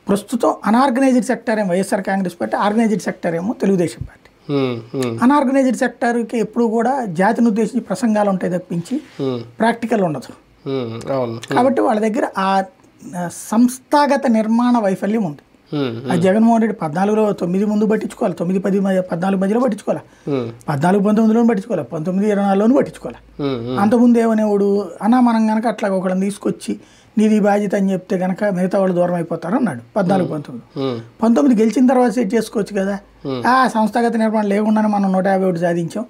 Speaker 2: ప్రస్తుతం అనార్గనైజ్డ్ సెక్టర్ ఏమో YSR Congress party, organised sector ఏమో తెలుగుదేశం పార్టీ.
Speaker 1: ఉమ్, ఉమ్,
Speaker 2: అనార్గనైజ్డ్ సెక్టర్కి ఎప్పుడు కూడా జాతిని ఉద్దేశించి ప్రసంగాలు ఉంటాయి తప్పించి ప్రాక్టికల్ ఉండదు.
Speaker 1: ఉమ్, అవును.
Speaker 2: కాబట్టి వాళ్ళ దగ్గర ఆ సంస్థాగత నిర్మాణ వైఫల్యం ఉంది.
Speaker 1: ఉమ్,
Speaker 2: ఆ జగన్మోహన్ రెడ్డి 14లో 9 ముందు పట్టించుకోవాలి, 9, 10, 14 మధ్యలో పట్టించుకోవాలి,
Speaker 1: ఉమ్,
Speaker 2: 14, 19లోనూ పట్టించుకోవాలి, 19, 24లోనూ పట్టించుకోవాలి.
Speaker 1: ఉమ్,
Speaker 2: అంతకుముందు ఏమనేవాడు, అన్నా మనం కనుక అట్లా ఒకళ్ళని తీసుకొచ్చి నీది బాధ్యత అని చెప్తే కనుక మిగతా వాళ్ళు దూరం అయిపోతారు అన్నాడు 14, 19.
Speaker 1: ఉమ్,
Speaker 2: 19 గెలిచిన తర్వాత సెట్ చేసుకోవచ్చు కదా, ఆ సంస్థాగత నిర్మాణం లేకుండానే మనం 151 సాధించాం,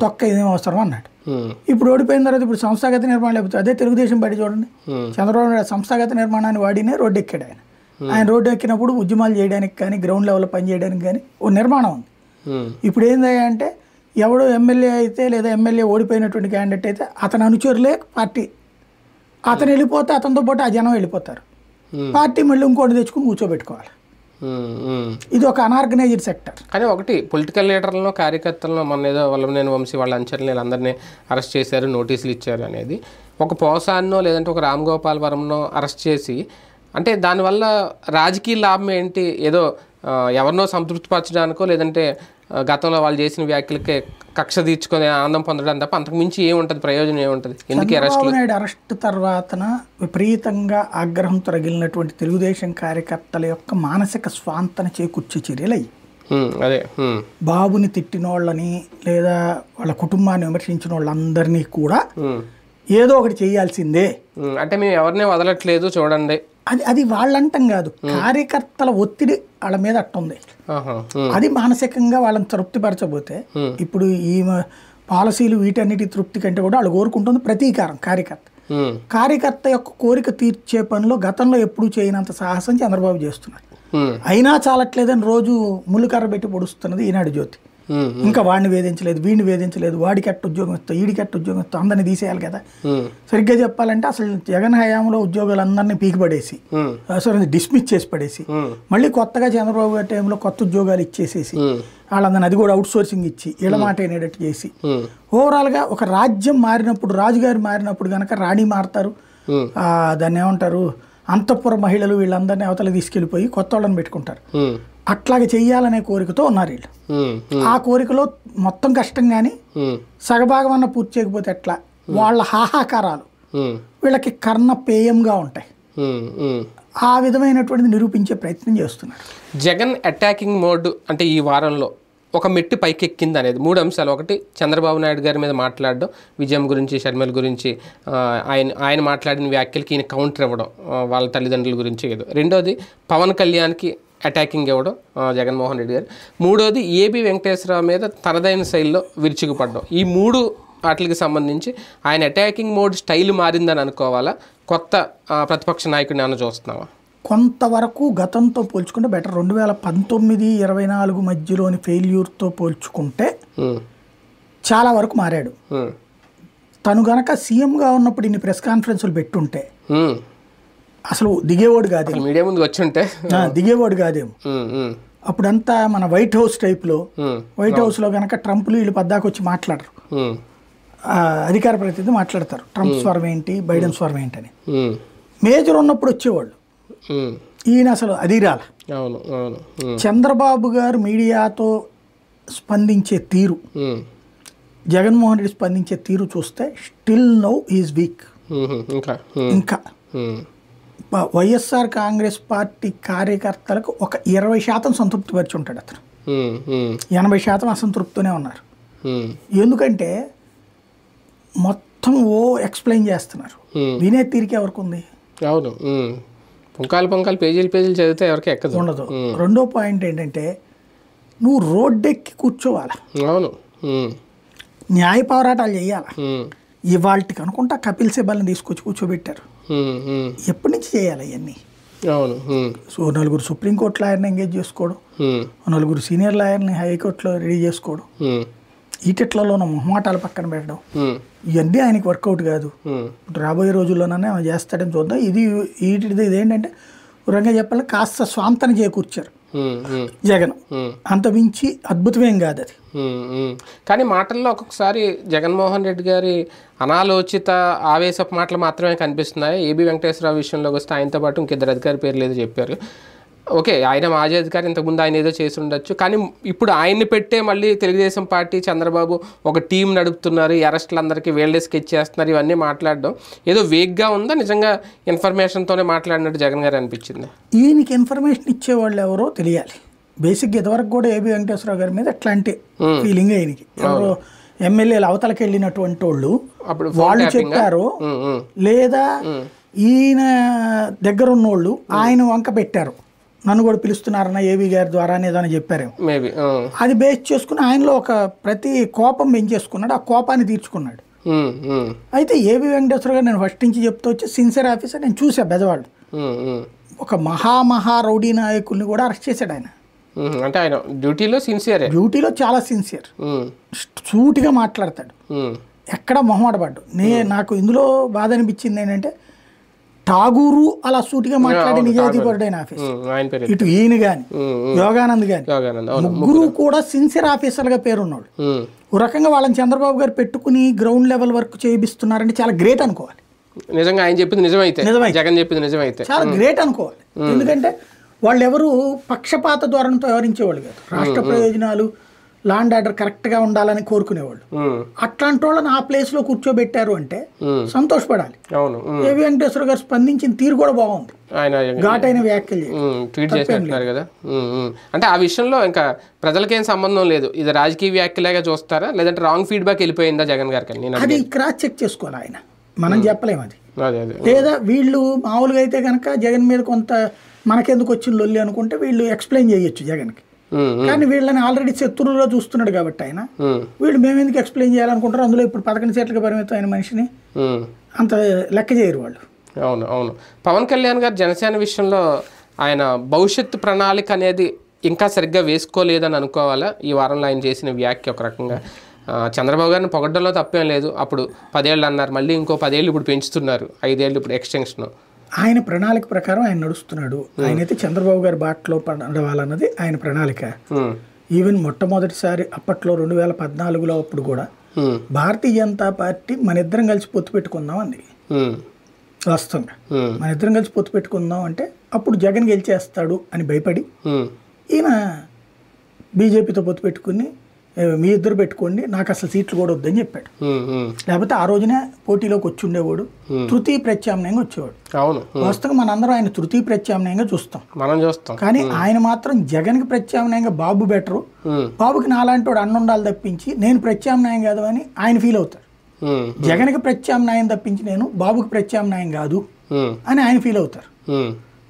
Speaker 2: తొక్క ఇదేం అవసరం అన్నాడు.
Speaker 1: ఉమ్,
Speaker 2: ఇప్పుడు ఓడిపోయిన తర్వాత ఇప్పుడు సంస్థాగత నిర్మాణం లేకపోతే అదే తెలుగుదేశం పార్టీ చూడండి, చంద్రబాబు నాయుడు సంస్థాగత నిర్మాణాన్ని వాడినే రోడ్డు ఎక్కాడు ఆయన. ఆయన రోడ్డు ఎక్కినప్పుడు ఉద్యమాలు చేయడానికి కానీ, గ్రౌండ్ లెవెల్లో పని చేయడానికి కానీ ఓ నిర్మాణం ఉంది.
Speaker 1: ఉమ్,
Speaker 2: ఇప్పుడు ఏంది అంటే ఎవడో ఎమ్మెల్యే అయితే లేదా ఎమ్మెల్యే ఓడిపోయినటువంటి క్యాండిడేట్ అయితే అతని అనుచరులే పార్టీ, అతను వెళ్ళిపోతే అతనితో పాటు ఆ జనం వెళ్ళిపోతారు, పార్టీ మళ్ళీ ఇంకోటి తెచ్చుకుని కూర్చోబెట్టుకోవాలి.
Speaker 1: ఉమ్, ఉమ్.
Speaker 2: ఇది ఒక అనార్గనైజ్డ్ సెక్టర్.
Speaker 1: కానీ ఒకటి పొలిటికల్ లీడర్లను, కార్యకర్తలను మన ఏదో వల్లభనేని వంశీ వాళ్ళ అంచనలు వీళ్ళందరినీ అరెస్ట్ చేశారు, నోటీసులు ఇచ్చారు అనేది ఒక పోసాన్నో లేదంటే ఒక రామ్ గోపాల్ వరంనో అరెస్ట్ చేసి, అంటే దానివల్ల రాజకీయ లాభం ఏంటి? ఏదో ఎవరినో సంతృప్తిపరచడానికో లేదంటే గతంలో వాళ్ళు చేసిన వ్యాఖ్యలకే కక్ష తీర్చుకొని ఆనందం పొందడం తప్ప అంతకు మించి ఏముంటుంది, ప్రయోజనం ఏముంటుంది? ఎందుకు
Speaker 2: చంద్రబాబు నాయుడు అరెస్ట్ తర్వాతన విపరీతంగా ఆగ్రహం తొలగినటువంటి తెలుగుదేశం కార్యకర్తల యొక్క మానసిక స్వాంతన చేకూర్చే చర్యలు అయ్యి,
Speaker 1: అదే
Speaker 2: బాబుని తిట్టిన వాళ్ళని లేదా వాళ్ళ కుటుంబాన్ని విమర్శించిన వాళ్ళందరినీ కూడా ఏదో ఒకటి చేయాల్సిందే,
Speaker 1: అంటే మేము ఎవరిని వదలట్లేదు చూడండి,
Speaker 2: అది వాళ్ళంటాం కాదు, కార్యకర్తల ఒత్తిడి వాళ్ళ మీద అట్టుంది. అది మానసికంగా వాళ్ళని తృప్తిపరచబోతే ఇప్పుడు ఈ పాలసీలు వీటన్నిటి తృప్తి కంటే కూడా వాళ్ళు కోరుకుంటుంది ప్రతీకారం. కార్యకర్త యొక్క కోరిక తీర్చే పనిలో గతంలో ఎప్పుడూ చేయనంత సాహసం చంద్రబాబు చేస్తున్నారు. అయినా చాలట్లేదని రోజు ముళ్ళుకర్ర పెట్టి పొడుస్తున్నది ఈనాడు జ్యోతి. ఇంకా వాడిని వేధించలేదు, వీడిని వేధించలేదు, వాడికి ఎట్ట ఉద్యోగం ఇస్తావు, వీడికి ఎట్ట ఉద్యోగం ఇస్తావు, అందరినీ తీసేయాలి కదా. సరిగ్గా చెప్పాలంటే అసలు జగన్ హయాంలో ఉద్యోగాలందరినీ పీకిపడేసి అసలు డిస్మిస్ చేసి పడేసి మళ్ళీ కొత్తగా చంద్రబాబు గారి టైంలో కొత్త ఉద్యోగాలు ఇచ్చేసేసి వాళ్ళందరినీ అది కూడా అవుట్ సోర్సింగ్ ఇచ్చి ఇళ్ళ మాట అయినట్టు చేసి ఓవరాల్గా ఒక రాజ్యం మారినప్పుడు, రాజుగారు మారినప్పుడు కనుక రాణి మారుతారు, దాన్ని ఏమంటారు, అంతఃపుర మహిళలు వీళ్ళందరినీ అవతల తీసుకెళ్ళిపోయి కొత్త వాళ్ళని పెట్టుకుంటారు. అట్లాగే చెయ్యాలనే కోరికతో ఉన్నారు వీళ్ళు. ఆ కోరికలో మొత్తం కష్టం కానీ సగభాగం అన్న పూర్తి చేయకపోతే ఎట్లా, వాళ్ళ హాహాకారాలు వీళ్ళకి కర్ణపేయంగా ఉంటాయి. ఆ విధమైనటువంటిది నిరూపించే ప్రయత్నం చేస్తున్నారు.
Speaker 1: జగన్ అటాకింగ్ మోడ్ అంటే ఈ వారంలో ఒక మెట్టు పైకెక్కింది అనేది 3 అంశాలు. ఒకటి, చంద్రబాబు నాయుడు గారి మీద మాట్లాడడం, విజయం గురించి, షర్మిల గురించి ఆయన మాట్లాడిన వ్యాఖ్యలకి ఈయన కౌంటర్ ఇవ్వడం, వాళ్ళ తల్లిదండ్రుల గురించి ఏదో. రెండోది, పవన్ కళ్యాణ్కి అటాకింగ్ ఇవ్వడం జగన్మోహన్ రెడ్డి గారు. మూడోది, ఏబి వెంకటేశ్వరరావు మీద తనదైన శైలిలో విరుచుకుపడడం. ఈ 3 వాటికి సంబంధించి ఆయన అటాకింగ్ మోడ్ స్టైల్ మారిందని అనుకోవాలా? కొత్త ప్రతిపక్ష నాయకుడిని ఏమైనా చూస్తున్నావా?
Speaker 2: కొంతవరకు గతంతో పోల్చుకుంటే బెటర్. 2019-24 మధ్యలోని ఫెయిల్యూర్తో పోల్చుకుంటే చాలా వరకు మారాడు. తను గనక సీఎంగా ఉన్నప్పుడు ఇన్ని ప్రెస్ కాన్ఫరెన్సులు పెట్టుంటే అసలు దిగేవాడు కాదేమో,
Speaker 1: మీడియా ముందు వచ్చి ఉంటే
Speaker 2: దిగేవాడు కాదేమో. అప్పుడంతా మన వైట్ హౌస్ టైప్లో, వైట్ హౌస్లో కనుక ట్రంప్లు వీళ్ళు పద్దాకు వచ్చి మాట్లాడరు, అధికార ప్రతినిధి మాట్లాడతారు ట్రంప్ స్వరం ఏంటి, బైడెన్ స్వరం ఏంటి అని. మేజర్ ఉన్నప్పుడు వచ్చేవాళ్ళు, ఈయన అసలు అది రాల. చంద్రబాబు గారు మీడియాతో స్పందించే తీరు, జగన్మోహన్ రెడ్డి స్పందించే తీరు చూస్తే స్టిల్ నౌ ఈజ్ వీక్. ఇంకా వైఎస్ఆర్ కాంగ్రెస్ పార్టీ కార్యకర్తలకు ఒక 20% సంతృప్తి పరిచి ఉంటాడు అతను, 80% అసంతృప్తితోనే ఉన్నారు. ఎందుకంటే మొత్తం ఎక్స్ప్లెయిన్ చేస్తున్నారు, వినే తీరిక ఎవరికి ఉంది?
Speaker 1: అవును, పొంకాలు పేజీలు చదివితే ఎవరికి ఎక్కదు,
Speaker 2: ఉండదు. రెండో పాయింట్ ఏంటంటే నువ్వు రోడ్డెక్కి కూర్చోవాలా,
Speaker 1: అవును,
Speaker 2: న్యాయ పోరాటాలు చేయాలా. ఇవాళకి అనుకుంటా కపిల్ సిబల్ని తీసుకొచ్చి కూర్చోబెట్టారు, ఎప్పటి నుంచి చేయాలి అవన్నీ?
Speaker 1: అవును.
Speaker 2: సో 4 సుప్రీంకోర్టు లాయర్ని ఎంగేజ్ చేసుకోవడం, 4 సీనియర్ లాయర్ని హైకోర్టులో రెడీ చేసుకోవడం, ఈటెట్లలో మొహమాటాలు పక్కన పెట్టడం, ఇవన్నీ ఆయనకి వర్కౌట్ కాదు. రాబోయే రోజుల్లోనే చేస్తాడని చూద్దాం. ఇదేంటంటే రంగా చెప్పాలి, కాస్త స్వాంతన చేకూర్చారు జగన్, అంత మించి అద్భుతమేం కాదు అది.
Speaker 1: కానీ మాటల్లో ఒక్కొక్కసారి జగన్మోహన్ రెడ్డి గారి అనాలోచిత ఆవేశపు మాటలు మాత్రమే కనిపిస్తున్నాయి. ఏబి వెంకటేశ్వరరావు విషయంలోకి వస్తే ఆయనతో పాటు ఇంకిద్దరు అధికారి పేర్లు ఏదో చెప్పారు. ఓకే, ఆయన మాజీ అధికారి, ఇంతకుముందు ఆయన ఏదో చేసి ఉండొచ్చు, కానీ ఇప్పుడు ఆయన్ని పెట్టే మళ్ళీ తెలుగుదేశం పార్టీ, చంద్రబాబు ఒక టీం నడుపుతున్నారు, అరెస్టులు అందరికీ వీళ్ళే స్కెచ్ చేస్తున్నారు, ఇవన్నీ మాట్లాడడం ఏదో వేగ్గా ఉందా, నిజంగా ఇన్ఫర్మేషన్తోనే మాట్లాడినట్టు జగన్ గారు అనిపించింది?
Speaker 2: ఈయనకి ఇన్ఫర్మేషన్ ఇచ్చేవాళ్ళు ఎవరో తెలియాలి. బేసిక్గా ఇంతవరకు కూడా ఏబి వెంకటేశ్వరరావు గారి మీద ఎట్లాంటి ఫీలింగ్ ఆయనకి, ఎవరో ఎమ్మెల్యేలు అవతలకి వెళ్ళినటువంటి వాళ్ళు చెప్పారు, లేదా ఈయన దగ్గర ఉన్నోళ్ళు ఆయన వంక పెట్టారు, నన్ను కూడా పిలుస్తున్నారన్న ఏబీ గారి ద్వారా ఏదైనా చెప్పారేమో, అది బేస్ చేసుకుని ఆయనలో ఒక ప్రతి కోపం పెంచేసుకున్నాడు, ఆ కోపాన్ని తీర్చుకున్నాడు. అయితే ఏబి వెంకటేశ్వర గారు నేను ఫస్ట్ నుంచి చెప్తూ వచ్చి సిన్సియర్ ఆఫీసర్, నేను చూసా బెజవాళ్ళు, ఒక మహా రౌడీ నాయకుల్ని కూడా అరెస్ట్ చేశాడు ఆయన.
Speaker 1: అంటే ఆయన డ్యూటీలో చాలా సిన్సియర్,
Speaker 2: సూటిగా మాట్లాడతాడు, ఎక్కడ మొహమాటపడ్డు. నాకు ఇందులో బాధ అనిపించింది ఏంటంటే ఠాగూరు అలా సూటిగా మాట్లాడే నిజాయితీపరుడైన ఆఫీసర్, ఇటు ఈయన గాని యోగానంద్ గాని ముగ్గురు కూడా సిన్సియర్ ఆఫీసర్గా పేరున్నాడు. ఓ రకంగా వాళ్ళని చంద్రబాబు గారు పెట్టుకుని గ్రౌండ్ లెవెల్ వర్క్ చేయిస్తున్నారంటే చాలా గ్రేట్ అనుకోవాలి.
Speaker 1: నిజంగా ఆయన చెప్పింది నిజమైతే, జగన్ చెప్పింది నిజమైతే
Speaker 2: చాలా గ్రేట్ అనుకోవాలి. ఎందుకంటే వాళ్ళు ఎవరు పక్షపాత ధోరణితో వ్యవహరించేవాళ్ళు కాదు, రాష్ట్ర ప్రయోజనాలు, లాండ్ ఆర్డర్ కరెక్ట్గా ఉండాలని కోరుకునేవాళ్ళు. అట్లాంటి వాళ్ళని ఆ ప్లేస్లో కూర్చోబెట్టారు అంటే సంతోషపడాలి. ఏబి వెంకటేశ్వర గారు స్పందించిన తీరు కూడా బాగుంది, ఘాటైన వ్యాఖ్యలు
Speaker 1: ట్వీట్ చేసినట్టున్నారు కదా. అంటే ఆ విషయంలో ఇంకా ప్రజలకేం సంబంధం లేదు, ఇది రాజకీయ వ్యాఖ్యలాగా చూస్తారా, లేదంటే రాంగ్ ఫీడ్బ్యాక్ వెళ్ళిపోయిందా జగన్ గారికి?
Speaker 2: అది క్రాస్ చెక్ చేసుకోవాలి ఆయన, మనం చెప్పలేము అది. లేదా వీళ్ళు మామూలుగా అయితే కనుక జగన్ మీద కొంత మనకెందుకు వచ్చిన లొల్లి అనుకుంటే వీళ్ళు ఎక్స్ప్లెయిన్ చేయొచ్చు జగన్కి, కానీ వీళ్ళని ఆల్రెడీ శత్రువులో చూస్తున్నాడు కాబట్టి ఆయన, వీళ్ళు మేము ఎందుకు ఎక్స్ప్లెయిన్ చేయాలనుకుంటారు. అందులో ఇప్పుడు 11 సీట్లకు పరిమితం అయిన మనిషిని అంత లెక్క చేయరు వాళ్ళు.
Speaker 1: అవును. పవన్ కళ్యాణ్ గారు జనసేన విషయంలో ఆయన భవిష్యత్తు ప్రణాళిక అనేది ఇంకా సరిగ్గా వేసుకోలేదని అనుకోవాలా ఈ వారంలో ఆయన చేసిన వ్యాఖ్య ఒక రకంగా? చంద్రబాబు గారిని పొగడ్డంలో తప్పేం లేదు. అప్పుడు 10 ఏళ్ళు అన్నారు, మళ్ళీ ఇంకో 10 ఏళ్ళు ఇప్పుడు పెంచుతున్నారు, 5 ఏళ్ళు ఇప్పుడు ఎక్స్టెన్షన్.
Speaker 2: ఆయన ప్రణాళిక ప్రకారం ఆయన నడుస్తున్నాడు. ఆయనైతే చంద్రబాబు గారి బాటలో పడవాలన్నది ఆయన ప్రణాళిక. ఈవెన్ మొట్టమొదటిసారి అప్పట్లో 2014లో అప్పుడు కూడా భారతీయ జనతా పార్టీ మన ఇద్దరం కలిసి పొత్తు పెట్టుకుందాం అంది. వాస్తవంగా మన ఇద్దరం కలిసి పొత్తు పెట్టుకుందాం అంటే అప్పుడు జగన్ గెలిచేస్తాడు అని భయపడి ఈయన బీజేపీతో పొత్తు పెట్టుకుని మీ ఇద్దరు పెట్టుకోండి, నాకు అసలు సీట్లు కూడా వద్దని చెప్పాడు. లేకపోతే ఆ రోజునే పోటీలోకి వచ్చి ఉండేవాడు, తృతీయ ప్రత్యామ్నాయంగా వచ్చేవాడు. వాస్తవంగా మనందరం ఆయన తృతీయ ప్రత్యామ్నాయంగా చూస్తాం, కానీ ఆయన మాత్రం జగన్కి ప్రత్యామ్నాయంగా బాబు బెటరు, బాబుకి నాలాంటి వాడు అన్న ఉండాలి తప్పించి నేను ప్రత్యామ్నాయం కాదు అని ఆయన ఫీల్ అవుతారు. జగన్కి ప్రత్యామ్నాయం తప్పించి నేను బాబుకి ప్రత్యామ్నాయం కాదు అని ఆయన ఫీల్ అవుతారు.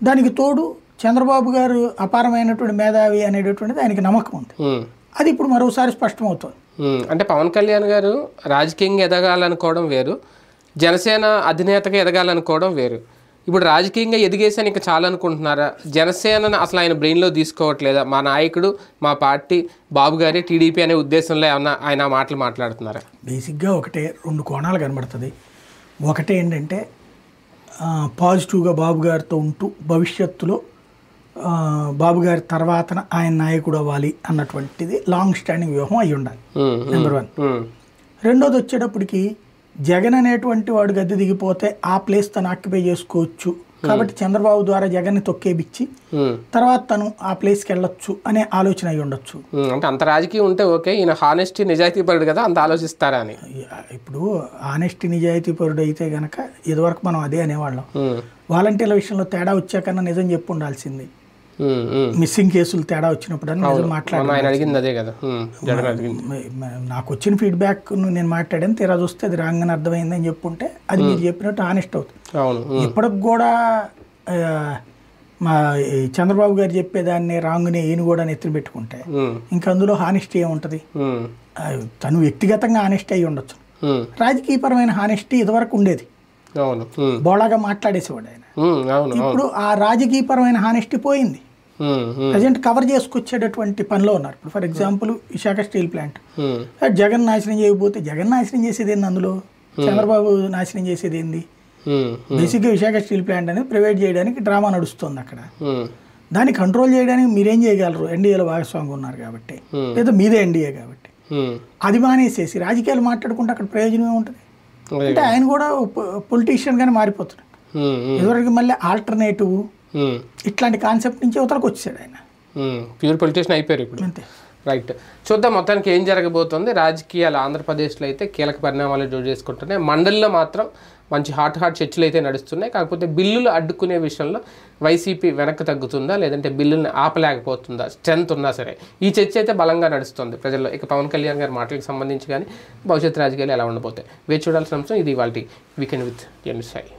Speaker 2: దానికి తోడు చంద్రబాబు గారు అపారమైనటువంటి మేధావి అనేటటువంటిది ఆయనకి నమ్మకం ఉంది. అది ఇప్పుడు మరోసారి స్పష్టమవుతుంది.
Speaker 1: అంటే పవన్ కళ్యాణ్ గారు రాజకీయంగా ఎదగాలనుకోవడం వేరు, జనసేన అధినేతగా ఎదగాలనుకోవడం వేరు. ఇప్పుడు రాజకీయంగా ఎదిగేసాను ఇంకా చాలనుకుంటున్నారా? జనసేనను అసలు ఆయన బ్రెయిన్లో తీసుకోవట్లేదా? మా నాయకుడు, మా పార్టీ బాబు గారి టీడీపీ అనే ఉద్దేశంలో ఏమన్నా ఆయన మాటలు మాట్లాడుతున్నారా?
Speaker 2: బేసిక్గా ఒకటే 2 కోణాలు కనబడుతుంది. ఒకటే ఏంటంటే పాజిటివ్గా బాబు గారితో ఉంటూ భవిష్యత్తులో బాబు గారి తర్వాత ఆయన నాయకుడు అవ్వాలి అన్నటువంటిది లాంగ్ స్టాండింగ్ వ్యూహం అయి ఉండాలి, నెంబర్ 1. రెండోది వచ్చేటప్పటికి జగన్ అనేటువంటి వాడు గద్దె దిగిపోతే ఆ ప్లేస్ తను ఆక్యుపై చేసుకోవచ్చు కాబట్టి చంద్రబాబు ద్వారా జగన్ని తొక్కేబిచ్చి తర్వాత తను ఆ ప్లేస్కి వెళ్ళొచ్చు అనే ఆలోచన అయి ఉండొచ్చు.
Speaker 1: అంటే అంత రాజకీయం ఉంటే ఓకే, ఈయన హానెస్టీ నిజాయితీ పరుడు కదా, అంత ఆలోచిస్తారా అని.
Speaker 2: ఇప్పుడు హానెస్టీ నిజాయితీ పరుడు అయితే కనుక ఇదివరకు మనం అదే అనేవాళ్ళం. వాలంటీర్ల విషయంలో తేడా వచ్చాకన్నా నిజం చెప్పు ఉండాల్సింది. మిస్సింగ్ కేసులు తేడా వచ్చినప్పుడు అని నిజం మాట్లాడాను. నాకు వచ్చిన ఫీడ్బ్యాక్ నేను మాట్లాడాను, తీరా చూస్తే అది రాంగ్ అని అర్థమైందని చెప్పుంటే అది మీరు చెప్పినట్టు హానెస్ట్ అవుతుంది. ఇప్పటికి కూడా మా చంద్రబాబు గారు చెప్పేదాన్ని రాంగ్ని ఈయన కూడా నెత్తిన పెట్టుకుంటే ఇంకా అందులో హానెస్టీ ఏముంటుంది? తను వ్యక్తిగతంగా హానెస్టీ అయి ఉండొచ్చు, రాజకీయపరమైన హానెస్టీ ఇదివరకు ఉండేది, బోళాగా మాట్లాడేసేవాడు ఆయన. ఇప్పుడు ఆ రాజకీయపరమైన హానెస్టీ పోయింది, ప్రజెంట్ కవర్ చేసుకొచ్చేటటువంటి పనిలో ఉన్నారు. ఇప్పుడు for example Visakha steel plant Jagan నాశనం చేయకపోతే జగన్ నాశనం చేసేది ఏంది, అందులో చంద్రబాబు నాశనం చేసేది ఏంది? బేసిక్గా విశాఖ స్టీల్ ప్లాంట్ అనేది ప్రైవేట్ చేయడానికి డ్రామా నడుస్తుంది అక్కడ. దాన్ని కంట్రోల్ చేయడానికి మీరేం చేయగలరు? ఎన్డీఏలో భాగస్వామిగా ఉన్నారు కాబట్టి, లేదా మీదే ఎన్డీఏ కాబట్టి. అది మానేసేసి రాజకీయాలు మాట్లాడుకుంటే అక్కడ ప్రయోజనం ఏముంటుంది? అంటే ఆయన కూడా పొలిటీషియన్ గానే మారిపోతున్నాడు. ఇదివరకు మళ్ళీ ఆల్టర్నేటివ్ ఇట్లాంటి కాన్సెప్ట్ నుంచి ఉతరకు వచ్చాడు ఆయన,
Speaker 1: ప్యూర్ పొలిటీషియన్ అయిపోయారు ఇప్పుడు. అంతే, రైట్. చూద్దాం మొత్తానికి ఏం జరగబోతుంది. రాజకీయాలు ఆంధ్రప్రదేశ్లో అయితే కీలక పరిణామాలు జోడు చేసుకుంటున్నాయి. మండలిలో మాత్రం మంచి హాట్ చర్చలు అయితే నడుస్తున్నాయి. కాకపోతే బిల్లులు అడ్డుకునే విషయంలో వైసీపీ వెనక్కి తగ్గుతుందా, లేదంటే బిల్లుల్ని ఆపలేకపోతుందా, స్ట్రెంత్ ఉన్నా సరే ఈ చర్చ అయితే బలంగా నడుస్తుంది ప్రజల్లో. ఇక పవన్ కళ్యాణ్ గారి మాటలకు సంబంధించి కానీ భవిష్యత్ రాజకీయాలు ఎలా ఉండబోతాయి వేచి చూడాల్సిన అంశం. ఇది ఇవాల్టి వీకెండ్ విత్ జర్నలిస్ట్ సాయి.